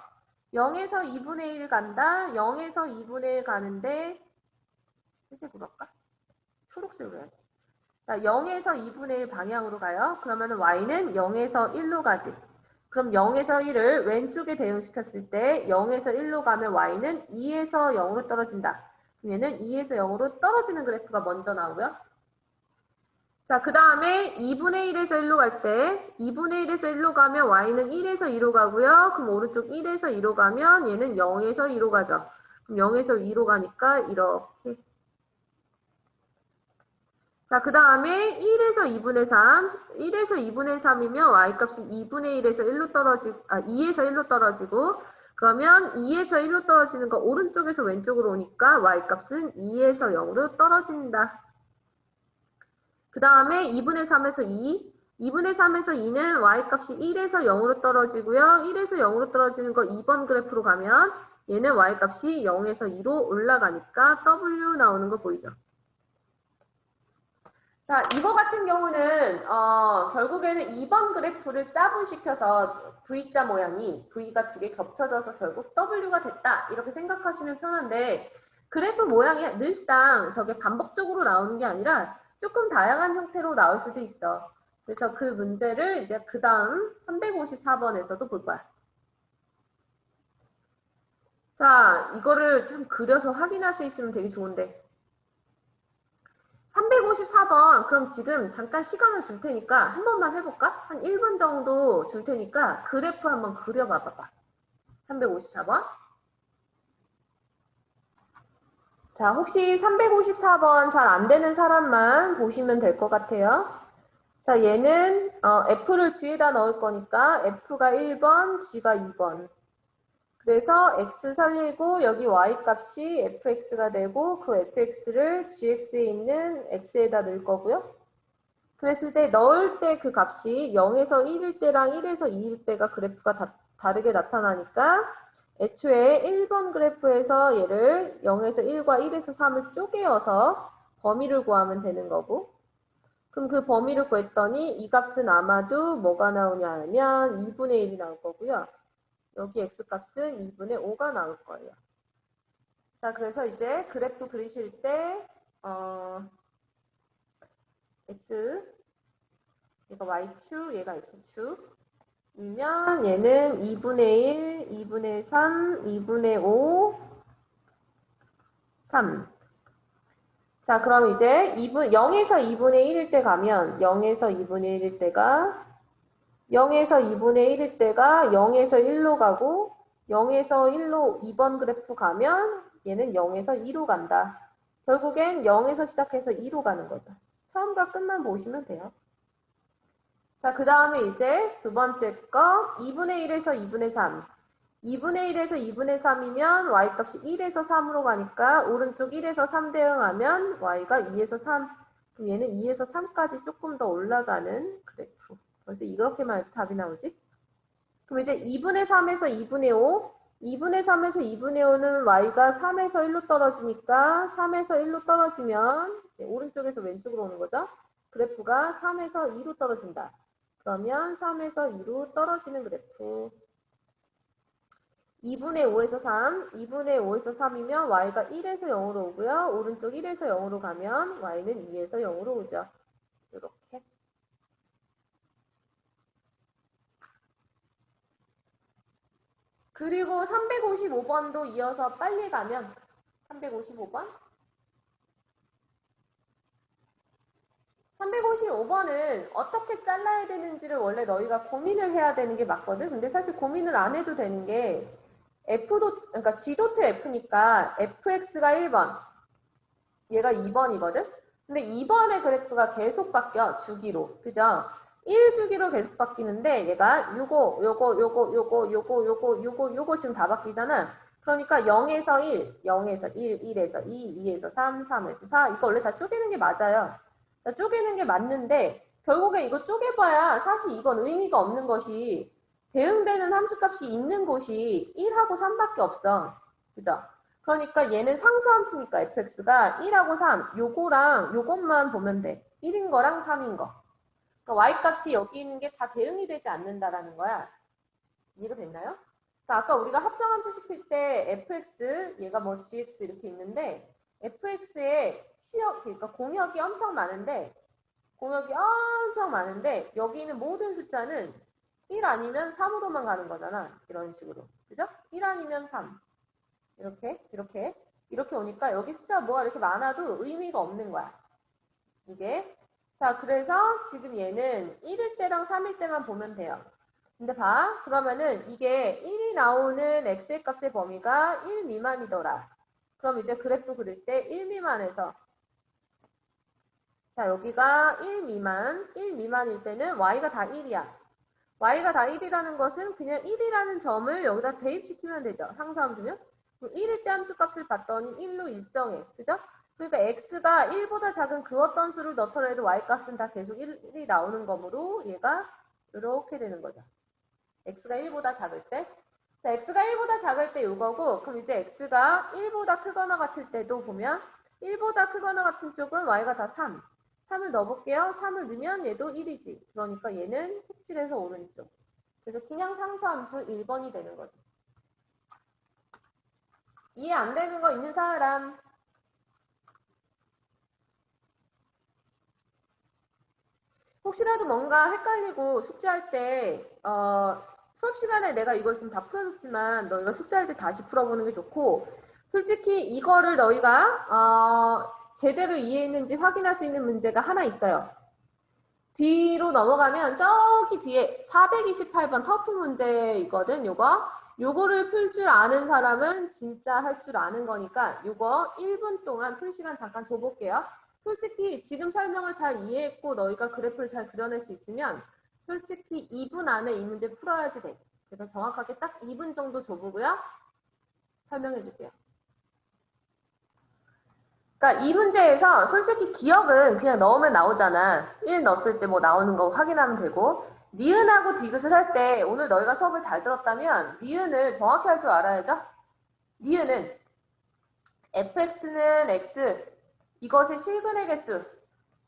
0에서 2분의 1 간다. 0에서 2분의 1 가는데 회색으로 할까? 초록색으로 해야지. 자, 0에서 2분의 1 방향으로 가요. 그러면 y는 0에서 1로 가지. 그럼 0에서 1을 왼쪽에 대응시켰을 때 0에서 1로 가면 y는 2에서 0으로 떨어진다. 얘는 2에서 0으로 떨어지는 그래프가 먼저 나오고요. 자, 그 다음에 2분의 1에서 1로 갈 때 2분의 1에서 1로 가면 y는 1에서 2로 가고요. 그럼 오른쪽 1에서 2로 가면 얘는 0에서 2로 가죠. 그럼 0에서 2로 가니까 이렇게. 자, 그 다음에 1에서 2분의 3. 1에서 2분의 3이면 y값이 2분의 1에서 1로 2에서 1로 떨어지고 그러면 2에서 1로 떨어지는 거 오른쪽에서 왼쪽으로 오니까 y값은 2에서 0으로 떨어진다. 그 다음에 2분의 3에서 2. 2분의 3에서 2는 y값이 1에서 0으로 떨어지고요. 1에서 0으로 떨어지는 거 2번 그래프로 가면 얘는 y값이 0에서 2로 올라가니까 W 나오는 거 보이죠? 자, 이거 같은 경우는 결국에는 2번 그래프를 짜부시켜서 V자 모양이 V가 두 개 겹쳐져서 결국 W가 됐다. 이렇게 생각하시면 편한데 그래프 모양이 늘상 저게 반복적으로 나오는 게 아니라 조금 다양한 형태로 나올 수도 있어. 그래서 그 문제를 이제 그 다음 354번에서도 볼 거야. 자, 이거를 좀 그려서 확인할 수 있으면 되게 좋은데. 354번 그럼 지금 잠깐 시간을 줄 테니까 한 번만 해볼까? 한 1분 정도 줄 테니까 그래프 한번 그려봐봐. 354번. 자, 혹시 354번 잘 안 되는 사람만 보시면 될 것 같아요. 자, 얘는 F를 G에다 넣을 거니까 F가 1번, G가 2번. 그래서 X 살리고 여기 Y 값이 fx가 되고 그 fx를 gx에 있는 x에다 넣을 거고요. 그랬을 때 넣을 때 그 값이 0에서 1일 때랑 1에서 2일 때가 그래프가 다르게 나타나니까 애초에 1번 그래프에서 얘를 0에서 1과 1에서 3을 쪼개어서 범위를 구하면 되는 거고, 그럼 그 범위를 구했더니 이 값은 아마도 뭐가 나오냐 하면 2분의 1이 나올 거고요. 여기 x값은 2분의 5가 나올 거예요. 자, 그래서 이제 그래프 그리실 때 x, 얘가 y축, 얘가 x축 이면 얘는 2분의 1, 2분의 3, 2분의 5, 3. 자, 그럼 이제 0에서 2분의 1일 때 가면 0에서 2분의 1일 때가 0에서 2분의 1일 때가 0에서 1로 가고 0에서 1로 2번 그래프 가면 얘는 0에서 2로 간다. 결국엔 0에서 시작해서 2로 가는 거죠. 처음과 끝만 보시면 돼요. 자, 그 다음에 이제 두 번째 거 2분의 1에서 2분의 3. 2분의 1에서 2분의 3이면 y값이 1에서 3으로 가니까 오른쪽 1에서 3 대응하면 y가 2에서 3. 그럼 얘는 2에서 3까지 조금 더 올라가는 그래프. 그래서 이렇게만 해도 답이 나오지? 그럼 이제 2분의 3에서 2분의 5. 2분의 3에서 2분의 5는 y가 3에서 1로 떨어지니까 3에서 1로 떨어지면 오른쪽에서 왼쪽으로 오는 거죠. 그래프가 3에서 2로 떨어진다. 그러면 3에서 2로 떨어지는 그래프. 2분의 5에서 3, 2분의 5에서 3이면 y가 1에서 0으로 오고요. 오른쪽 1에서 0으로 가면 y는 2에서 0으로 오죠. 이렇게. 그리고 355번도 이어서 빨리 가면 355번? 355번은 어떻게 잘라야 되는지를 원래 너희가 고민을 해야 되는 게 맞거든. 근데 사실 고민을 안 해도 되는 게 그러니까 G도트 F니까 fx가 1번, 얘가 2번이거든. 근데 2번의 그래프가 계속 바뀌어, 주기로. 그죠? 1주기로 계속 바뀌는데 얘가 요거 지금 다 바뀌잖아. 그러니까 0에서 1, 0에서 1, 1에서 2, 2에서 3, 3에서 4 이거 원래 다 쪼개는 게 맞아요. 다 쪼개는 게 맞는데 결국에 이거 쪼개봐야 사실 이건 의미가 없는 것이 대응되는 함수값이 있는 곳이 1하고 3밖에 없어. 그죠? 그러니까 얘는 상수함수니까 fx가 1하고 3 요거랑 요것만 보면 돼. 1인 거랑 3인 거. 그러니까 y값이 여기 있는 게 다 대응이 되지 않는다라는 거야. 이해가 됐나요? 그러니까 아까 우리가 합성함수 시킬 때 fx 얘가 뭐 gx 이렇게 있는데 fx에 그러니까 공역이 엄청 많은데 여기 있는 모든 숫자는 1 아니면 3으로만 가는 거잖아. 이런 식으로. 그죠? 1 아니면 3. 이렇게 오니까 여기 숫자가 뭐가 이렇게 많아도 의미가 없는 거야. 이게. 자, 그래서 지금 얘는 1일 때랑 3일 때만 보면 돼요. 근데 봐. 그러면은 이게 1이 나오는 x의 값의 범위가 1 미만이더라. 그럼 이제 그래프 그릴 때 1 미만에서 자, 여기가 1 미만일 때는 y가 다 1이야. y가 다 1이라는 것은 그냥 1이라는 점을 여기다 대입시키면 되죠. 상수함수면. 1일 때 함수값을 봤더니 1로 일정해. 그죠? 그러니까 x가 1보다 작은 그 어떤 수를 넣더라도 y값은 다 계속 1이 나오는 거므로 얘가 이렇게 되는 거죠. x가 1보다 작을 때. 자, x가 1보다 작을 때 이거고, 그럼 이제 x가 1보다 크거나 같을 때도 보면 1보다 크거나 같은 쪽은 y가 다 3. 3을 넣어볼게요. 3을 넣으면 얘도 1이지. 그러니까 얘는 색칠해서 오른쪽. 그래서 그냥 상수함수 1번이 되는 거지. 이해 안 되는 거 있는 사람? 혹시라도 뭔가 헷갈리고 숙제할 때 수업 시간에 내가 이걸 지금 다 풀어줬지만 너희가 숙제할 때 다시 풀어보는 게 좋고 솔직히 이거를 너희가 제대로 이해했는지 확인할 수 있는 문제가 하나 있어요. 뒤로 넘어가면 저기 뒤에 428번 터프 문제이거든. 요거를 풀 줄 아는 사람은 진짜 할 줄 아는 거니까 요거 1분 동안 풀 시간 잠깐 줘볼게요. 솔직히 지금 설명을 잘 이해했고 너희가 그래프를 잘 그려낼 수 있으면 솔직히 2분 안에 이 문제 풀어야지 돼. 그래서 정확하게 딱 2분 정도 줘보고요. 설명해 줄게요. 그러니까 이 문제에서 솔직히 기억은 그냥 넣으면 나오잖아. 1 넣었을 때 뭐 나오는 거 확인하면 되고 니은하고 디귿을 할 때 오늘 너희가 수업을 잘 들었다면 니은을 정확히 할 줄 알아야죠. 니은은 fx는 x 이것의 실근의 개수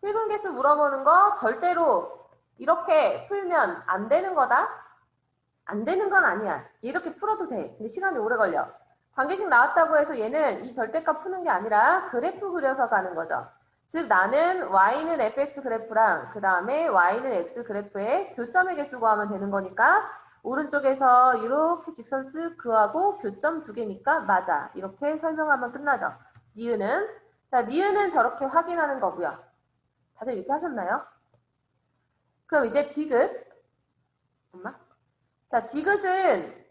실근 개수 물어보는 거 절대로 이렇게 풀면 안 되는 거다. 안 되는 건 아니야. 이렇게 풀어도 돼. 근데 시간이 오래 걸려. 관계식 나왔다고 해서 얘는 이 절대값 푸는 게 아니라 그래프 그려서 가는 거죠. 즉 나는 y는 fx 그래프랑 그 다음에 y는 x 그래프의 교점의 개수 구하면 되는 거니까 오른쪽에서 이렇게 직선 쓱 그하고 교점 2개니까 맞아. 이렇게 설명하면 끝나죠. 니은은 자 니은은 저렇게 확인하는 거고요. 다들 이렇게 하셨나요? 그럼 이제 디귿 엄마? 자 디귿을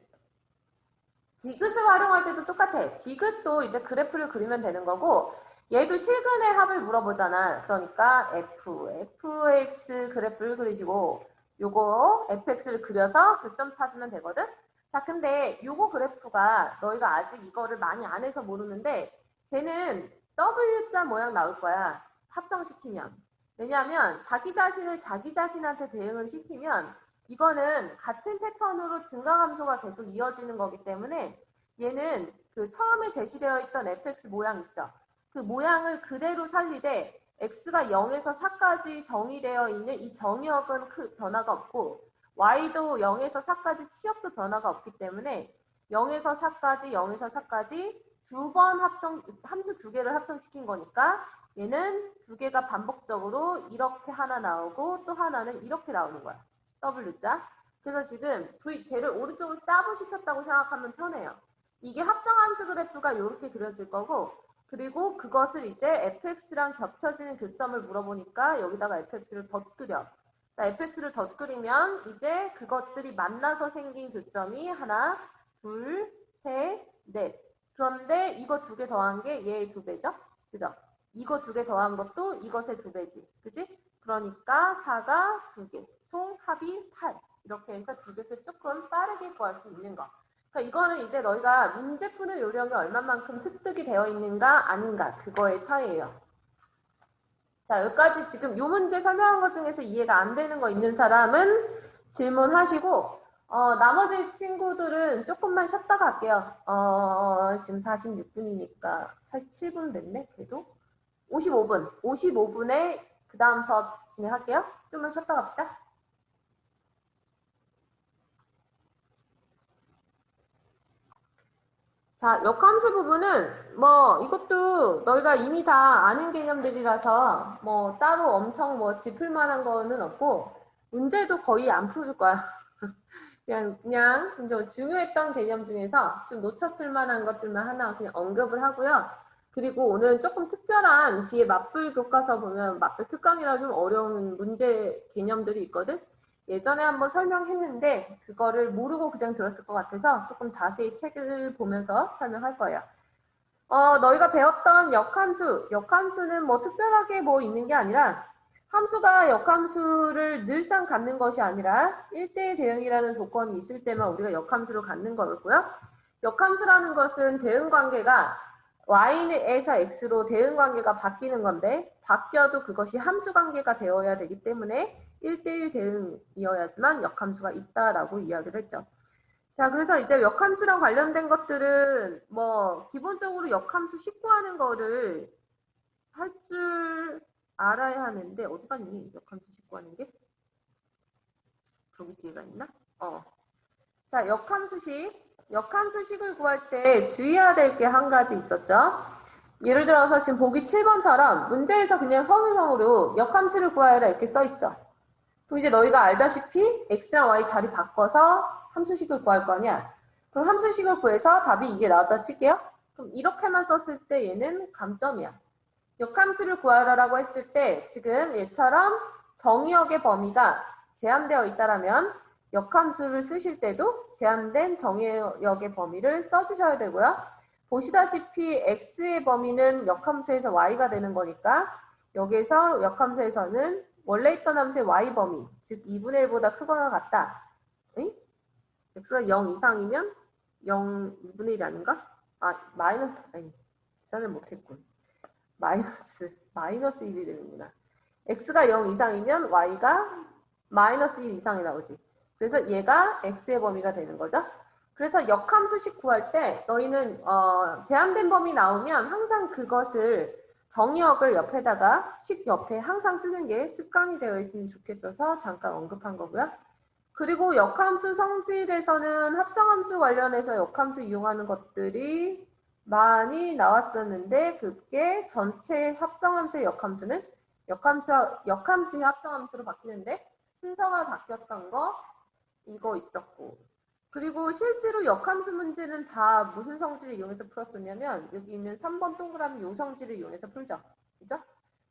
활용할 때도 똑같아. 디귿도 이제 그래프를 그리면 되는 거고 얘도 실근의 합을 물어보잖아. 그러니까 fx 그래프를 그리시고 요거 fx를 그려서 교점 찾으면 되거든. 자 근데 요거 그래프가 너희가 아직 이거를 많이 안 해서 모르는데 쟤는 W자 모양 나올 거야. 합성시키면. 왜냐하면 자기 자신을 자기 자신한테 대응을 시키면 이거는 같은 패턴으로 증가함수가 계속 이어지는 거기 때문에 얘는 그 처음에 제시되어 있던 fx 모양 있죠. 그 모양을 그대로 살리되 x가 0에서 4까지 정의되어 있는 이 정의역은 변화가 없고 y도 0에서 4까지 치역도 변화가 없기 때문에 0에서 4까지 0에서 4까지 두 번 함수 두 개를 합성시킨 거니까 얘는 두 개가 반복적으로 이렇게 하나 나오고 또 하나는 이렇게 나오는 거야. W자. 그래서 지금 쟤를 오른쪽으로 짜부시켰다고 생각하면 편해요. 이게 합성함수 그래프가 이렇게 그려질 거고 그리고 그것을 이제 fx랑 겹쳐지는 교점을 물어보니까 여기다가 fx를 덧그려. 자, fx를 덧그리면 이제 그것들이 만나서 생긴 교점이 하나, 둘, 셋, 넷. 그런데 이거 두 개 더한 게 얘의 2배죠? 그죠? 이거 두 개 더한 것도 이것의 2배지. 그지? 그러니까 4가 2개. 총 합이 8. 이렇게 해서 디귿을 조금 빠르게 구할 수 있는 거. 그러니까 이거는 이제 너희가 문제 푸는 요령이 얼마만큼 습득이 되어 있는가 아닌가 그거의 차이예요. 자 여기까지 지금 요 문제 설명한 것 중에서 이해가 안 되는 거 있는 사람은 질문하시고 나머지 친구들은 조금만 쉬었다 갈게요. 지금 46분이니까 47분 됐네 그래도 55분에 그 다음 수업 진행할게요. 좀만 쉬었다 갑시다. 자, 역함수 부분은 뭐 이것도 너희가 이미 다 아는 개념들이라서 뭐 따로 엄청 뭐 짚을 만한 거는 없고 문제도 거의 안 풀어줄 거야. 그냥 좀 중요했던 개념 중에서 좀 놓쳤을 만한 것들만 하나 그냥 언급을 하고요. 그리고 오늘은 조금 특별한 뒤에 맞불 교과서 보면 맞불 특강이라 좀 어려운 문제 개념들이 있거든. 예전에 한번 설명했는데 그거를 모르고 그냥 들었을 것 같아서 조금 자세히 책을 보면서 설명할 거예요. 너희가 배웠던 역함수는 뭐 특별하게 뭐 있는 게 아니라 함수가 역함수를 늘상 갖는 것이 아니라 1대1 대응이라는 조건이 있을 때만 우리가 역함수를 갖는 거였고요. 역함수라는 것은 대응관계가 y에서 x로 대응관계가 바뀌는 건데 바뀌어도 그것이 함수관계가 되어야 되기 때문에 1대1 대응이어야지만 역함수가 있다라고 이야기를 했죠. 자, 그래서 이제 역함수랑 관련된 것들은 뭐 기본적으로 역함수 식구하는 거를 할 줄 알아야 하는데 어디 갔니? 역함수 식구하는 게? 저기 뒤에가 있나? 자, 역함수식을 구할 때 주의해야 될 게 한 가지 있었죠. 예를 들어서 지금 보기 7번처럼 문제에서 그냥 선우성으로 역함수를 구하여라 이렇게 써 있어. 그럼 이제 너희가 알다시피 x랑 y 자리 바꿔서 함수식을 구할 거 아니야. 그럼 함수식을 구해서 답이 이게 나왔다 칠게요. 그럼 이렇게만 썼을 때 얘는 감점이야. 역함수를 구하라라고 했을 때 지금 얘처럼 정의역의 범위가 제한되어 있다라면 역함수를 쓰실 때도 제한된 정의역의 범위를 써주셔야 되고요. 보시다시피 x의 범위는 역함수에서 y가 되는 거니까 여기에서 역함수에서는 원래 있던 함수의 y 범위, 즉 2분의 1보다 크거나 같다. 응? x가 0 이상이면 2분의 1이 아닌가? 마이너스, 아니, 계산을 못했군. 마이너스 1이 되는구나. x가 0 이상이면 y가 마이너스 1 이상이 나오지. 그래서 얘가 x의 범위가 되는 거죠. 그래서 역함수식 구할 때 너희는 제한된 범위 나오면 항상 그것을 정의역을 옆에다가 식 옆에 항상 쓰는 게 습관이 되어 있으면 좋겠어서 잠깐 언급한 거고요. 그리고 역함수 성질에서는 합성함수 관련해서 역함수 이용하는 것들이 많이 나왔었는데 그게 전체 합성함수의 역함수는 역함수의 합성함수로 바뀌는데 순서가 바뀌었던 거 이거 있었고 그리고 실제로 역함수 문제는 다 무슨 성질을 이용해서 풀었었냐면 여기 있는 3번 동그라미 요 성질을 이용해서 풀죠. 그죠?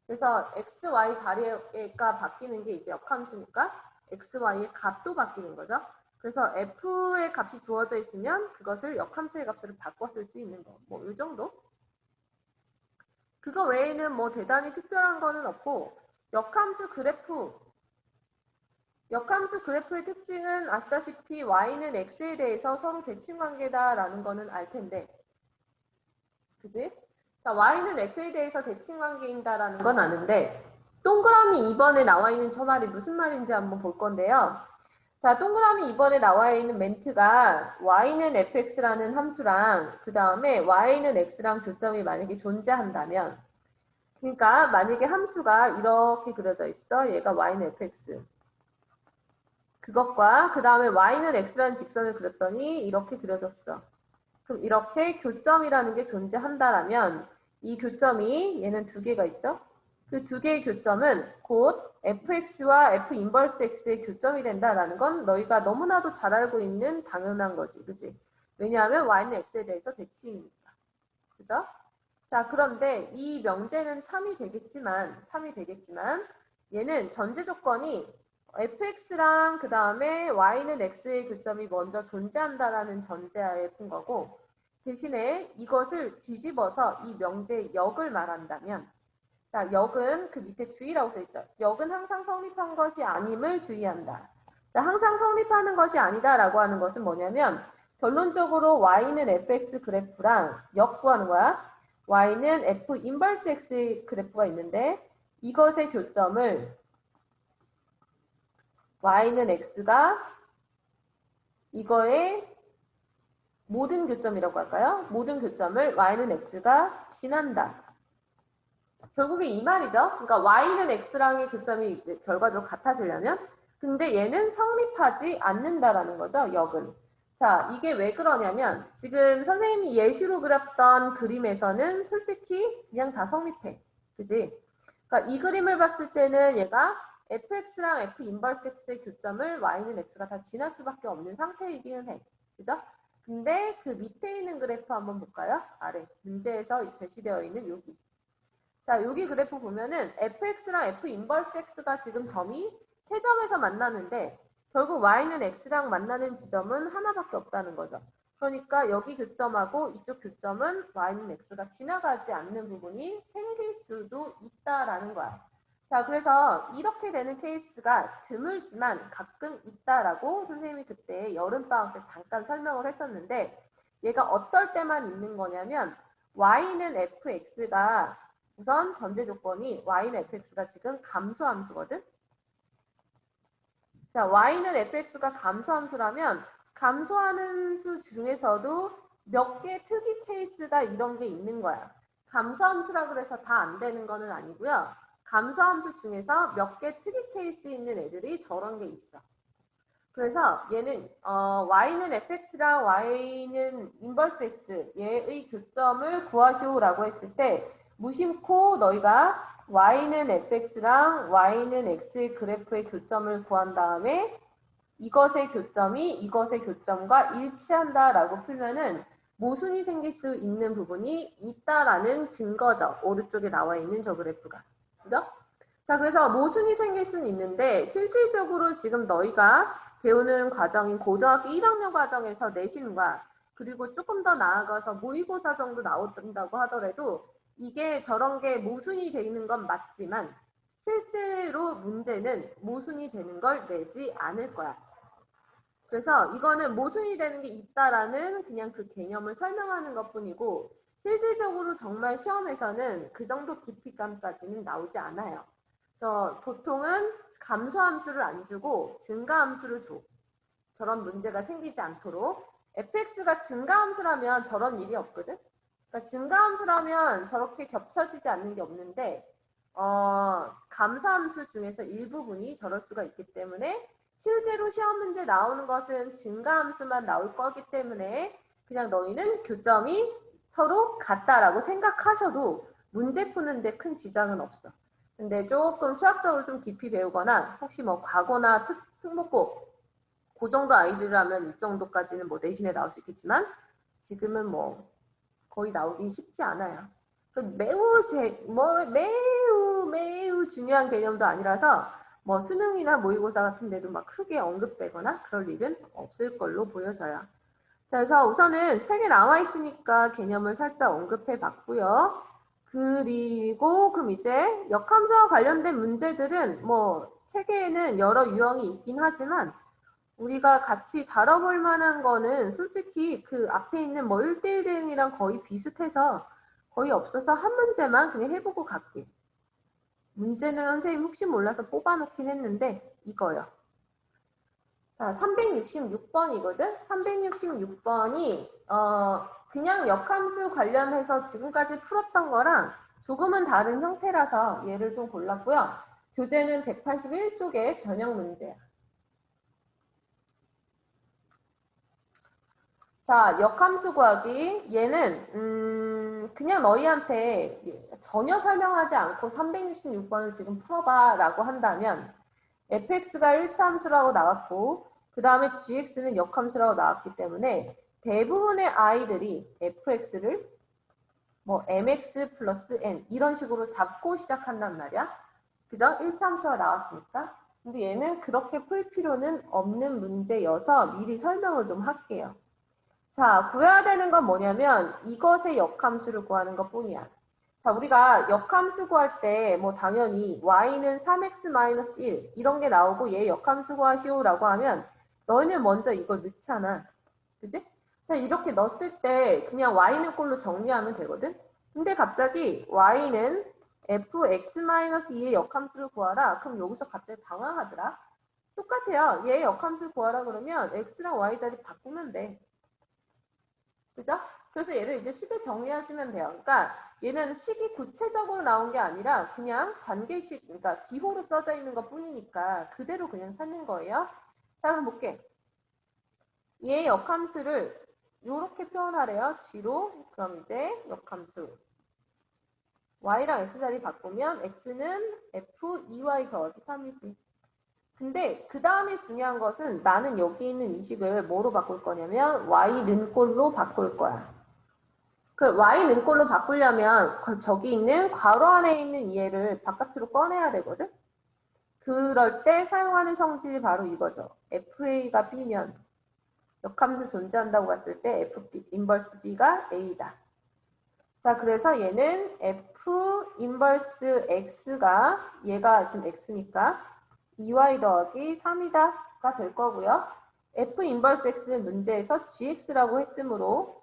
그래서 x, y 자리가 바뀌는 게 이제 역함수니까 x, y의 값도 바뀌는 거죠. 그래서 f의 값이 주어져 있으면 그것을 역함수의 값으로 바꿔 쓸 수 있는 거. 뭐 이 정도? 그거 외에는 뭐 대단히 특별한 거는 없고 역함수 그래프의 특징은 아시다시피 y는 x에 대해서 서로 대칭관계다라는 거는 알 텐데 그지? 자, y는 x에 대해서 대칭관계인다라는 건 아는데 동그라미 2번에 나와 있는 저 말이 무슨 말인지 한번 볼 건데요. 자, 동그라미 2번에 나와 있는 멘트가 y는 fx라는 함수랑 그 다음에 y는 x랑 교점이 만약에 존재한다면 그러니까 만약에 함수가 이렇게 그려져 있어. 얘가 y는 fx 그것과 그 다음에 y는 x라는 직선을 그렸더니 이렇게 그려졌어. 그럼 이렇게 교점이라는 게 존재한다라면 이 교점이 얘는 두 개가 있죠. 그 두 개의 교점은 곧 fx와 f 인버스 x의 교점이 된다라는 건 너희가 너무나도 잘 알고 있는 당연한 거지. 그치? 왜냐하면 y는 x에 대해서 대칭이니까. 그죠? 자, 그런데 이 명제는 참이 되겠지만 얘는 전제 조건이 fx랑 그 다음에 y는 x의 교점이 먼저 존재한다라는 전제하에 푼 거고 대신에 이것을 뒤집어서 이 명제의 역을 말한다면 자, 역은 그 밑에 주의라고 써있죠. 역은 항상 성립한 것이 아님을 주의한다. 자, 항상 성립하는 것이 아니다라고 하는 것은 뭐냐면 결론적으로 y는 fx 그래프랑 역 구하는 거야. y는 f 인버스 x 그래프가 있는데 이것의 교점을 y는 x가 이거의 모든 교점이라고 할까요? 모든 교점을 y는 x가 지난다. 결국에 이 말이죠. 그러니까 y는 x랑의 교점이 이제 결과적으로 같아지려면 근데 얘는 성립하지 않는다라는 거죠. 역은. 자, 이게 왜 그러냐면 지금 선생님이 예시로 그렸던 그림에서는 솔직히 그냥 다 성립해. 그지? 그러니까 이 그림을 봤을 때는 얘가 fx랑 f 인버스 x의 교점을 y는 x가 다 지날 수밖에 없는 상태이기는 해. 그죠? 근데 그 밑에 있는 그래프 한번 볼까요? 아래. 문제에서 제시되어 있는 여기. 자, 여기 그래프 보면은 fx랑 f 인버스 x가 지금 점이 세 점에서 만나는데 결국 y는 x랑 만나는 지점은 하나밖에 없다는 거죠. 그러니까 여기 교점하고 이쪽 교점은 y는 x가 지나가지 않는 부분이 생길 수도 있다라는 거야. 자, 그래서 이렇게 되는 케이스가 드물지만 가끔 있다라고 선생님이 그때 여름방학 때 잠깐 설명을 했었는데 얘가 어떨 때만 있는 거냐면 y는 fx가 우선 전제 조건이 y는 fx가 지금 감소함수거든. 자, y는 fx가 감소함수라면 감소하는 수 중에서도 몇 개 특이 케이스가 이런 게 있는 거야. 감소함수라 그래서 다 안 되는 거는 아니고요. 감소함수 중에서 몇 개 특이 케이스 있는 애들이 저런 게 있어. 그래서 얘는 y는 fx랑 y는 인버스 x 얘의 교점을 구하시오라고 했을 때 무심코 너희가 y는 fx랑 y는 x의 그래프의 교점을 구한 다음에 이것의 교점이 이것의 교점과 일치한다라고 풀면은 모순이 생길 수 있는 부분이 있다라는 증거죠. 오른쪽에 나와 있는 저 그래프가. 그죠? 자, 그래서 모순이 생길 수는 있는데 실질적으로 지금 너희가 배우는 과정인 고등학교 1학년 과정에서 내신과 그리고 조금 더 나아가서 모의고사 정도 나온다고 하더라도 이게 저런 게 모순이 되는 건 맞지만 실제로 문제는 모순이 되는 걸 내지 않을 거야. 그래서 이거는 모순이 되는 게 있다라는 그냥 그 개념을 설명하는 것뿐이고 실질적으로 정말 시험에서는 그 정도 깊이감까지는 나오지 않아요. 그래서 보통은 감소함수를 안 주고 증가함수를 줘. 저런 문제가 생기지 않도록. fx가 증가함수라면 저런 일이 없거든. 그러니까 증가함수라면 저렇게 겹쳐지지 않는 게 없는데 감소함수 중에서 일부분이 저럴 수가 있기 때문에 실제로 시험 문제 나오는 것은 증가함수만 나올 거기 때문에 그냥 너희는 교점이 서로 같다라고 생각하셔도 문제 푸는데 큰 지장은 없어. 근데 조금 수학적으로 좀 깊이 배우거나 혹시 뭐 과거나 특목고 그 정도 아이들이라면 이 정도까지는 뭐 내신에 나올 수 있겠지만 지금은 뭐 거의 나오기 쉽지 않아요. 매우 중요한 개념도 아니라서 뭐 수능이나 모의고사 같은 데도 막 크게 언급되거나 그럴 일은 없을 걸로 보여져요. 자, 그래서 우선은 책에 나와 있으니까 개념을 살짝 언급해 봤고요. 그리고 그럼 이제 역함수와 관련된 문제들은 뭐 책에는 여러 유형이 있긴 하지만 우리가 같이 다뤄볼 만한 거는 솔직히 그 앞에 있는 뭐 1대1 대응이랑 거의 비슷해서 거의 없어서 한 문제만 그냥 해보고 갈게. 문제는 선생님 혹시 몰라서 뽑아놓긴 했는데 이거요. 자, 366번이거든? 366번이 그냥 역함수 관련해서 지금까지 풀었던 거랑 조금은 다른 형태라서 얘를 좀 골랐고요. 교재는 181쪽의 변형 문제야. 자, 역함수 구하기. 얘는 그냥 너희한테 전혀 설명하지 않고 366번을 지금 풀어봐 라고 한다면 fx가 1차 함수라고 나왔고 그 다음에 gx는 역함수라고 나왔기 때문에 대부분의 아이들이 fx를 뭐 mx 플러스 n 이런 식으로 잡고 시작한단 말이야. 그죠? 1차 함수가 나왔으니까. 근데 얘는 그렇게 풀 필요는 없는 문제여서 미리 설명을 좀 할게요. 자, 구해야 되는 건 뭐냐면 이것의 역함수를 구하는 것 뿐이야. 자, 우리가 역함수 구할 때 뭐 당연히 y는 3x-1 이런 게 나오고 얘 역함수 구하시오라고 하면 너희는 먼저 이걸 넣잖아. 그지? 자, 이렇게 넣었을 때 그냥 y는 꼴로 정리하면 되거든? 근데 갑자기 y는 fx-2의 역함수를 구하라. 그럼 여기서 갑자기 당황하더라. 똑같아요. 얘 역함수 구하라 그러면 x랑 y 자리 바꾸면 돼. 그죠? 그래서 얘를 이제 식을 정리하시면 돼요. 그러니까 얘는 식이 구체적으로 나온 게 아니라 그냥 관계식, 그러니까 기호로 써져 있는 것 뿐이니까 그대로 그냥 찾는 거예요. 자, 그럼 볼게. 얘 역함수를 이렇게 표현하래요. g로. 그럼 이제 역함수. y랑 x 자리 바꾸면 x는 f2y 더하기 3이지. 근데 그 다음에 중요한 것은 나는 여기 있는 이 식을 뭐로 바꿀 거냐면 y는 꼴로 바꿀 거야. 그 y는 꼴로 바꾸려면 저기 있는 괄호 안에 있는 얘를 바깥으로 꺼내야 되거든. 그럴 때 사용하는 성질이 바로 이거죠. fa가 b면 역함수 존재한다고 봤을 때 f 인버스 b가 a다. 자, 그래서 얘는 f 인버스 x가 얘가 지금 x니까 2y 더하기 3이다가 될 거고요. f 인버스 x는 문제에서 gx라고 했으므로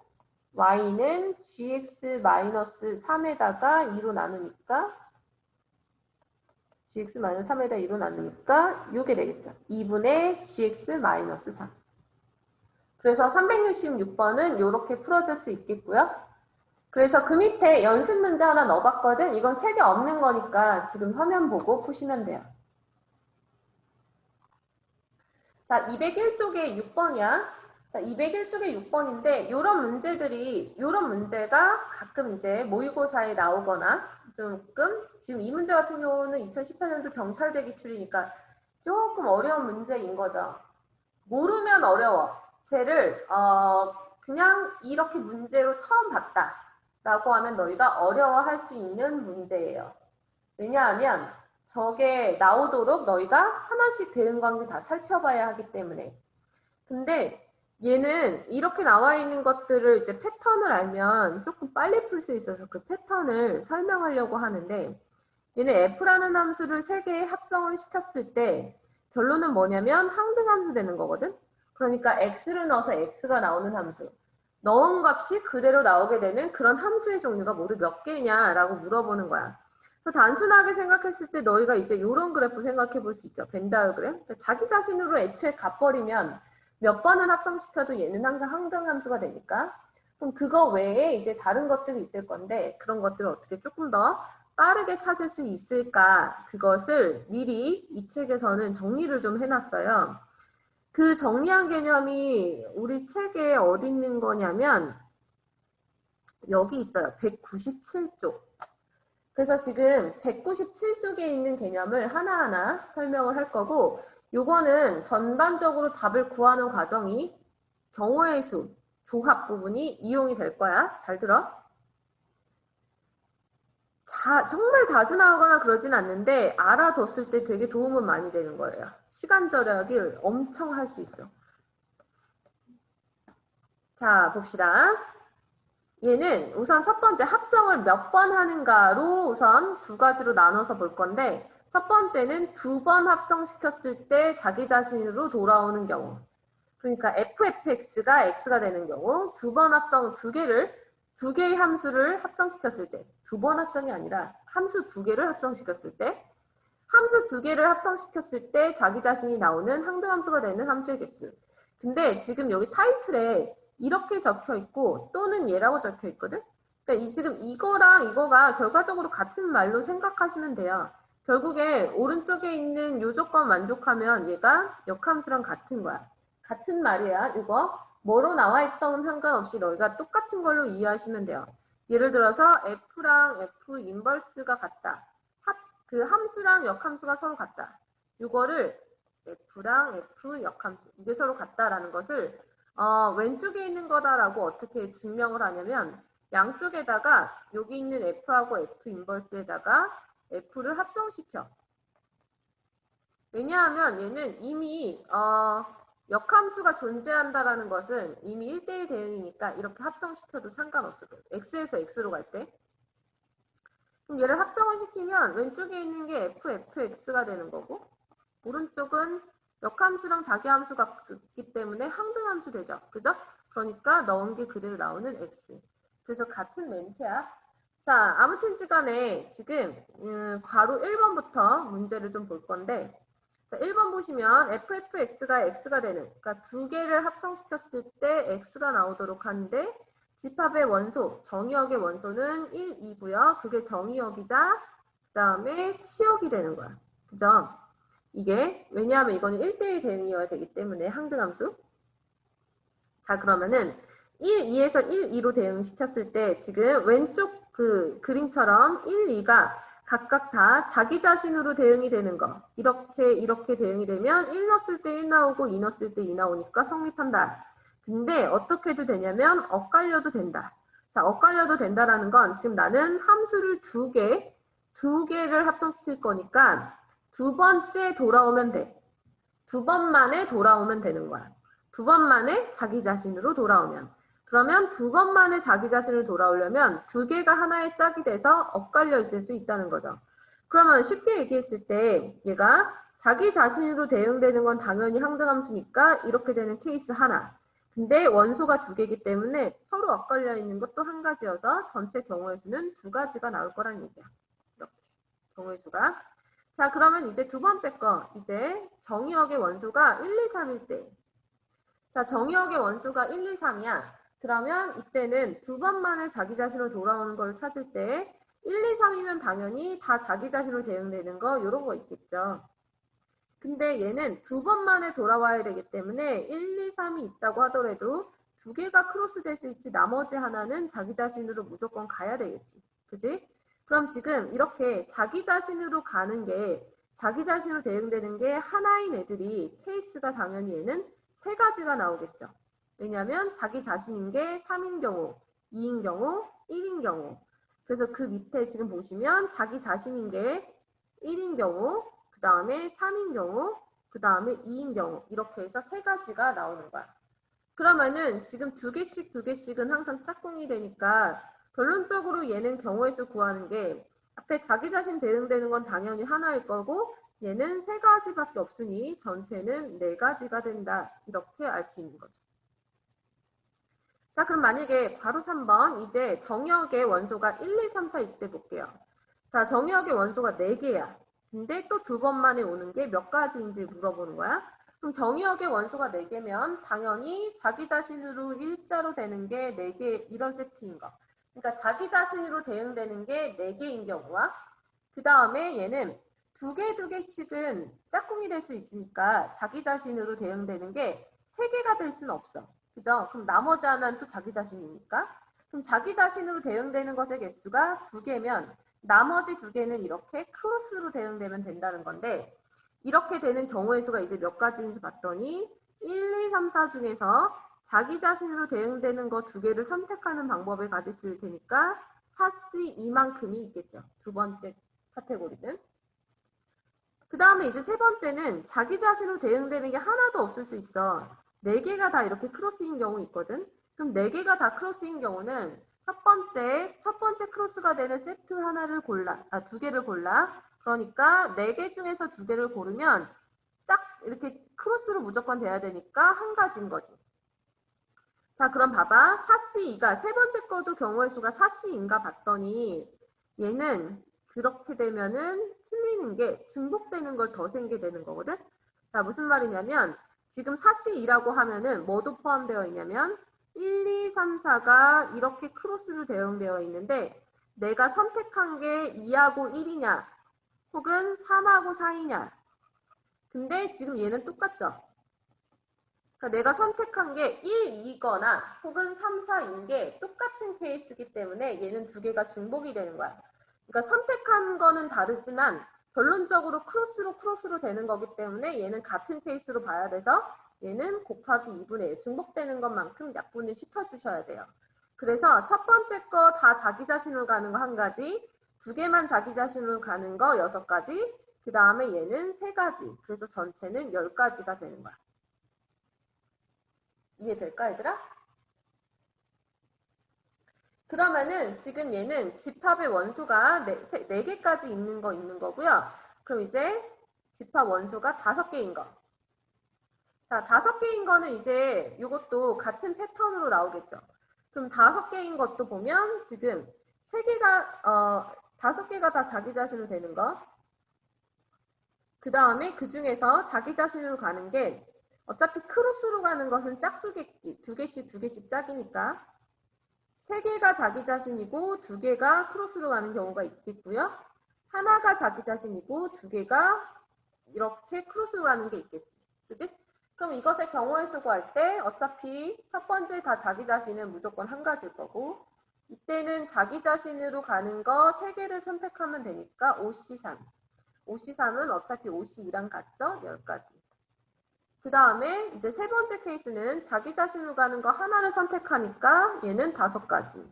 y는 gx-3에다가 2로 나누니까 gx-3에다 2로 나누니까 이게 되겠죠. 2분의 gx-3. 그래서 366번은 이렇게 풀어질 수 있겠고요. 그래서 그 밑에 연습 문제 하나 넣어봤거든. 이건 책에 없는 거니까 지금 화면 보고 푸시면 돼요. 자, 201쪽에 6번이야. 자, 201쪽에 6번인데 요런 문제가 가끔 이제 모의고사에 나오거나 조금 지금 이 문제 같은 경우는 2018년도 경찰대 기출이니까 조금 어려운 문제인 거죠. 모르면 어려워. 쟤를 그냥 이렇게 문제로 처음 봤다 라고 하면 너희가 어려워할 수 있는 문제예요. 왜냐하면 저게 나오도록 너희가 하나씩 대응관계 다 살펴봐야 하기 때문에. 근데 얘는 이렇게 나와 있는 것들을 이제 패턴을 알면 조금 빨리 풀 수 있어서 그 패턴을 설명하려고 하는데, 얘는 f라는 함수를 3개의 합성을 시켰을 때 결론은 뭐냐면 항등함수 되는 거거든. 그러니까 x를 넣어서 x가 나오는 함수. 넣은 값이 그대로 나오게 되는 그런 함수의 종류가 모두 몇 개냐라고 물어보는 거야. 그래서 단순하게 생각했을 때 너희가 이제 이런 그래프 생각해 볼 수 있죠. 벤 다이어그램. 그러니까 자기 자신으로 애초에 값버리면 몇 번을 합성시켜도 얘는 항상 항등함수가 되니까. 그럼 그거 외에 이제 다른 것들이 있을 건데 그런 것들을 어떻게 조금 더 빠르게 찾을 수 있을까? 그것을 미리 이 책에서는 정리를 좀 해놨어요. 그 정리한 개념이 우리 책에 어디 있는 거냐면 여기 있어요. 197쪽. 그래서 지금 197쪽에 있는 개념을 하나하나 설명을 할 거고, 요거는 전반적으로 답을 구하는 과정이 경우의 수, 조합 부분이 이용이 될 거야. 잘 들어. 정말 자주 나오거나 그러진 않는데 알아뒀을 때 되게 도움은 많이 되는 거예요. 시간 절약을 엄청 할 수 있어. 자, 봅시다. 얘는 우선 첫 번째 합성을 몇 번 하는가로 우선 두 가지로 나눠서 볼 건데, 첫 번째는 2번 합성시켰을 때 자기 자신으로 돌아오는 경우. 그러니까 fx가 x가 되는 경우, 2번 합성 두 개의 함수를 합성시켰을 때, 2번 합성이 아니라 함수 2개를 합성시켰을 때, 함수 2개를 합성시켰을 때 자기 자신이 나오는 항등함수가 되는 함수의 개수. 근데 지금 여기 타이틀에 이렇게 적혀 있고 또는 얘라고 적혀 있거든? 그러니까 지금 이거랑 이거가 결과적으로 같은 말로 생각하시면 돼요. 결국에 오른쪽에 있는 요 조건 만족하면 얘가 역함수랑 같은 거야. 같은 말이야, 이거. 뭐로 나와 있던 상관없이 너희가 똑같은 걸로 이해하시면 돼요. 예를 들어서 F랑 F 인버스가 같다. 그 함수랑 역함수가 서로 같다. 이거를 F랑 F 역함수, 이게 서로 같다라는 것을 왼쪽에 있는 거다라고 어떻게 증명을 하냐면 양쪽에다가 여기 있는 F하고 F 인버스에다가 F를 합성시켜. 왜냐하면 얘는 이미 역함수가 존재한다라는 것은 이미 1대1 대응이니까 이렇게 합성시켜도 상관없어요. X에서 X로 갈 때. 그럼 얘를 합성을 시키면 왼쪽에 있는 게 fx가 되는 거고 오른쪽은 역함수랑 자기함수가 있기 때문에 항등함수 되죠. 그죠? 그러니까 넣은 게 그대로 나오는 x. 그래서 같은 멘트야. 자, 아무튼지 간에 지금 괄호 1번부터 문제를 좀 볼 건데 자, 1번 보시면 ffx가 x가 되는 그러니까 두 개를 합성시켰을 때 x가 나오도록 하는데 집합의 원소, 정의역의 원소는 1, 2고요. 그게 정의역이자 그 다음에 치역이 되는 거야. 그죠? 이게 왜냐하면 이거는 1대1 대응이어야 되기 때문에 항등함수. 자, 그러면은 1, 2에서 1, 2로 대응시켰을 때 지금 왼쪽 그 그림처럼 1, 2가 각각 다 자기 자신으로 대응이 되는 거. 이렇게 대응이 되면 1 넣었을 때 1 나오고 2 넣었을 때 2 나오니까 성립한다. 근데 어떻게 해도 되냐면 엇갈려도 된다. 자, 엇갈려도 된다라는 건 지금 나는 함수를 두 개를 합성시킬 거니까 두 번째 돌아오면 돼. 두 번 만에 돌아오면 되는 거야. 두 번 만에 자기 자신으로 돌아오면. 그러면 두 번 만에 자기 자신을 돌아오려면 두 개가 하나의 짝이 돼서 엇갈려 있을 수 있다는 거죠. 그러면 쉽게 얘기했을 때 얘가 자기 자신으로 대응되는 건 당연히 항등함수니까 이렇게 되는 케이스 하나. 근데 원소가 두 개이기 때문에 서로 엇갈려 있는 것도 한 가지여서 전체 경우의 수는 두 가지가 나올 거란 얘기야. 이렇게 경우의 수가. 자, 그러면 이제 두 번째 거. 이제 정의역의 원소가 1, 2, 3일 때. 자, 정의역의 원소가 1, 2, 3이야. 그러면 이때는 두 번 만에 자기 자신으로 돌아오는 걸 찾을 때 1, 2, 3이면 당연히 다 자기 자신으로 대응되는 거 이런 거 있겠죠. 근데 얘는 두 번 만에 돌아와야 되기 때문에 1, 2, 3이 있다고 하더라도 두 개가 크로스 될 수 있지 나머지 하나는 자기 자신으로 무조건 가야 되겠지. 그지? 그럼 지금 이렇게 자기 자신으로 가는 게 자기 자신으로 대응되는 게 하나인 애들이 케이스가 당연히 얘는 세 가지가 나오겠죠. 왜냐하면 자기 자신인 게 3인 경우, 2인 경우, 1인 경우. 그래서 그 밑에 지금 보시면 자기 자신인 게 1인 경우, 그 다음에 3인 경우, 그 다음에 2인 경우 이렇게 해서 세 가지가 나오는 거야. 그러면은 지금 두 개씩은 항상 짝꿍이 되니까 결론적으로 얘는 경우의 수 구하는 게 앞에 자기 자신 대응되는 건 당연히 하나일 거고 얘는 세 가지밖에 없으니 전체는 네 가지가 된다. 이렇게 알 수 있는 거죠. 자, 그럼 만약에 바로 3번 이제 정역의 원소가 1, 2, 3, 4 이때 볼게요. 자, 정역의 원소가 4개야. 근데 또 두 번 만에 오는 게 몇 가지인지 물어보는 거야. 그럼 정역의 원소가 4개면 당연히 자기 자신으로 일자로 되는 게 4개 이런 세트인 거. 그러니까 자기 자신으로 대응되는 게 4개인 경우와 그 다음에 얘는 두 개씩은 짝꿍이 될 수 있으니까 자기 자신으로 대응되는 게 3개가 될 수는 없어. 그죠? 그럼 나머지 하나는 또 자기 자신이니까. 그럼 자기 자신으로 대응되는 것의 개수가 2개면 나머지 2개는 이렇게 크로스로 대응되면 된다는 건데 이렇게 되는 경우의 수가 이제 몇 가지인지 봤더니 1, 2, 3, 4 중에서 자기 자신으로 대응되는 거 2개를 선택하는 방법을 가질 수 있을 테니까 4C 이만큼이 있겠죠. 두 번째 카테고리는. 그 다음에 이제 세 번째는 자기 자신으로 대응되는 게 하나도 없을 수 있어. 4개가 다 이렇게 크로스인 경우 있거든. 그럼 4개가 다 크로스인 경우는 첫 번째 크로스가 되는 세트 하나를 골라, 2개를 골라. 그러니까 4개 중에서 2개를 고르면 짝 이렇게 크로스로 무조건 돼야 되니까 한 가지인 거지. 자, 그럼 봐봐. 4C가 세 번째 거도 경우의 수가 4C인가 봤더니 얘는 그렇게 되면은 틀리는 게 중복되는 걸 더 생기게 되는 거거든. 자, 무슨 말이냐면 지금 4C2라고 하면은 뭐도 포함되어 있냐면 1, 2, 3, 4가 이렇게 크로스로 대응되어 있는데 내가 선택한 게 2하고 1이냐 혹은 3하고 4이냐. 근데 지금 얘는 똑같죠. 그러니까 내가 선택한 게 1, 2거나 혹은 3, 4인 게 똑같은 케이스이기 때문에 얘는 2개가 중복이 되는 거야. 그러니까 선택한 거는 다르지만 결론적으로 크로스로 되는 거기 때문에 얘는 같은 케이스로 봐야 돼서 얘는 곱하기 2분의 1 중복되는 것만큼 약분을 시켜주셔야 돼요. 그래서 첫 번째 거 다 자기 자신으로 가는 거 1가지, 2개만 자기 자신으로 가는 거 6가지, 그 다음에 얘는 3가지. 그래서 전체는 10가지가 되는 거야. 이해될까, 얘들아? 그러면은 지금 얘는 집합의 원소가 4개까지 있는 거고요. 그럼 이제 집합 원소가 5개인 거. 자, 5개인 거는 이제 이것도 같은 패턴으로 나오겠죠. 그럼 5개인 것도 보면 지금 5개가 다 자기 자신으로 되는 거. 그 다음에 그 중에서 자기 자신으로 가는 게 어차피 크로스로 가는 것은 짝수겠기. 2개씩 짝이니까. 3개가 자기 자신이고 2개가 크로스로 가는 경우가 있겠고요. 하나가 자기 자신이고 2개가 이렇게 크로스로 가는 게 있겠지. 그지? 그럼 이것의 경우의 수 구할 때 어차피 첫 번째 다 자기 자신은 무조건 1가지일 거고 이때는 자기 자신으로 가는 거 3개를 선택하면 되니까 5C3. 5C3은 어차피 5C2랑 같죠? 10가지. 그 다음에 이제 세 번째 케이스는 자기 자신으로 가는 거 하나를 선택하니까 얘는 5가지.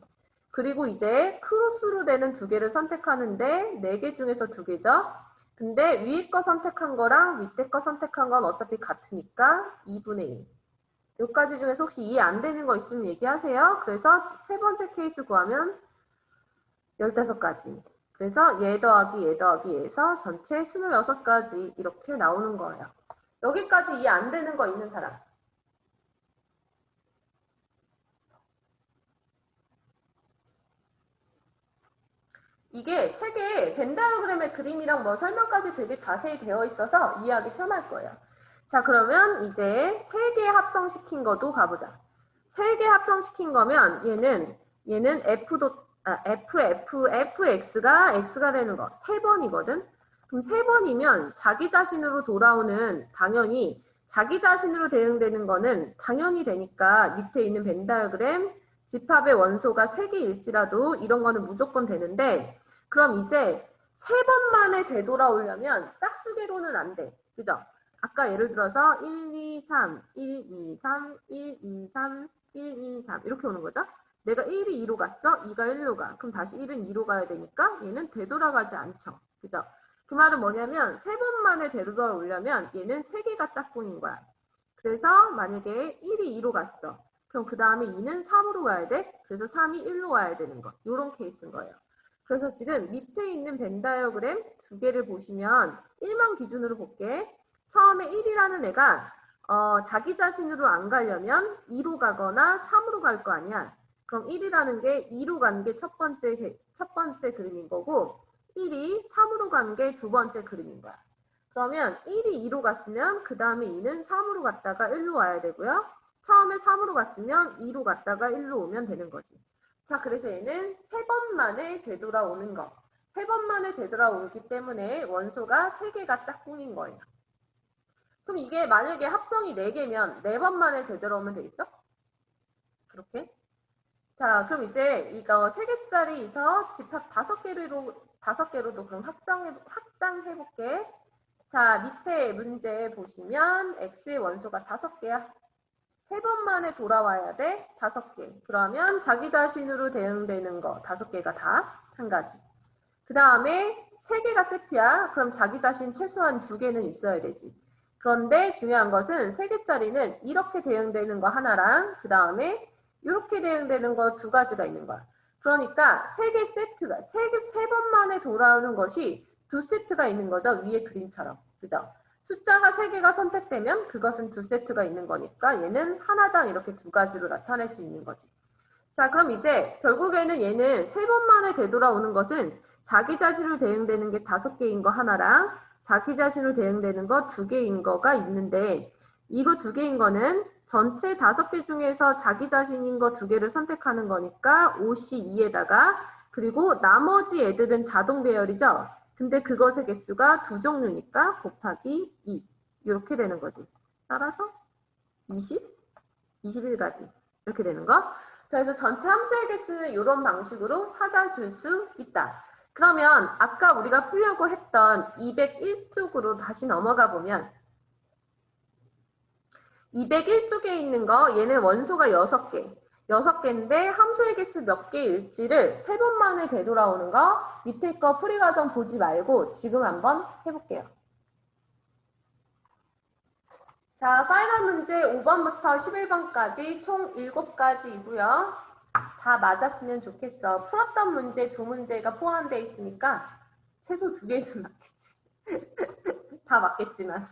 그리고 이제 크로스로 되는 2개를 선택하는데 4개 중에서 2개죠. 근데 위에 거 선택한 거랑 밑에 거 선택한 건 어차피 같으니까 2분의 1. 여기까지 중에서 혹시 이해 안 되는 거 있으면 얘기하세요. 그래서 세 번째 케이스 구하면 15가지. 그래서 얘 더하기 얘 더하기 얘에서 전체 26가지 이렇게 나오는 거예요. 여기까지 이해 안 되는 거 있는 사람? 이게 책에 벤 다이어그램의 그림이랑 뭐 설명까지 되게 자세히 되어 있어서 이해하기 편할 거예요. 자, 그러면 이제 3개 합성시킨 것도 가보자. 3개 합성시킨 거면 얘는 fx가 x가 되는 거 3번이거든. 그럼 3번이면 자기 자신으로 돌아오는 당연히 자기 자신으로 대응되는 거는 당연히 되니까 밑에 있는 벤 다이어그램 집합의 원소가 3개일지라도 이런 거는 무조건 되는데 그럼 이제 3번 만에 되돌아오려면 짝수계로는 안 돼. 그죠? 아까 예를 들어서 1, 2, 3, 1, 2, 3, 1, 2, 3, 1, 2, 3 이렇게 오는 거죠? 내가 1이 2로 갔어? 2가 1로 가. 그럼 다시 1은 2로 가야 되니까 얘는 되돌아가지 않죠. 그죠? 그 말은 뭐냐면 3번 만에 되돌아오려면 얘는 3개가 짝꿍인 거야. 그래서 만약에 1이 2로 갔어. 그럼 그 다음에 2는 3으로 가야 돼. 그래서 3이 1로 와야 되는 거. 이런 케이스인 거예요. 그래서 지금 밑에 있는 벤 다이어그램 두 개를 보시면 1만 기준으로 볼게. 처음에 1이라는 애가 자기 자신으로 안 가려면 2로 가거나 3으로 갈 거 아니야. 그럼 1이라는 게 2로 간 게 첫 번째 그림인 거고 1이 3으로 간 게 두 번째 그림인 거야. 그러면 1이 2로 갔으면 그 다음에 2는 3으로 갔다가 1로 와야 되고요. 처음에 3으로 갔으면 2로 갔다가 1로 오면 되는 거지. 자, 그래서 얘는 3번 만에 되돌아오는 거. 3번 만에 되돌아오기 때문에 원소가 3개가 짝꿍인 거예요. 그럼 이게 만약에 합성이 4개면 4번 만에 되돌아오면 되겠죠? 그렇게. 자, 그럼 이제 이거 3개짜리에서 집합 5개로도 그럼 확장해 볼게. 자, 밑에 문제 보시면 X의 원소가 5개야. 3번 만에 돌아와야 돼. 5개. 그러면 자기 자신으로 대응되는 거 5개가 다 한 가지. 그 다음에 3개가 세트야. 그럼 자기 자신 최소한 2개는 있어야 되지. 그런데 중요한 것은 3개짜리는 이렇게 대응되는 거 하나랑 그 다음에 이렇게 대응되는 거 2가지가 있는 거야. 그러니까 3개 세트가 3번 만에 돌아오는 것이 2세트가 있는 거죠. 위에 그림처럼. 그죠? 숫자가 3개가 선택되면 그것은 2세트가 있는 거니까 얘는 하나당 이렇게 2가지로 나타낼 수 있는 거지. 자, 그럼 이제 결국에는 얘는 3번 만에 되돌아오는 것은 자기 자신으로 대응되는 게 5개인 거 하나랑 자기 자신으로 대응되는 거 2개인 거가 있는데 이거 2개인 거는 전체 5개 중에서 자기 자신인 거 2개를 선택하는 거니까 5C2에다가 그리고 나머지 애들은 자동 배열이죠. 근데 그것의 개수가 2종류니까 곱하기 2 이렇게 되는 거지. 따라서 20, 21가지 이렇게 되는 거. 자, 그래서 전체 함수의 개수는 이런 방식으로 찾아줄 수 있다. 그러면 아까 우리가 풀려고 했던 201쪽으로 다시 넘어가 보면 201쪽에 있는 거 얘는 원소가 6개. 6개인데 함수의 개수 몇 개일지를 3번 만에 되돌아오는 거 밑에 거 풀이 과정 보지 말고 지금 한번 해볼게요. 자, 파이널 문제 5번부터 11번까지 총 7가지이고요. 다 맞았으면 좋겠어. 풀었던 문제 2문제가 포함되어 있으니까 최소 2개는 맞겠지. 다 맞겠지만.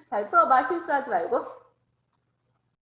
잘 풀어봐. 실수하지 말고.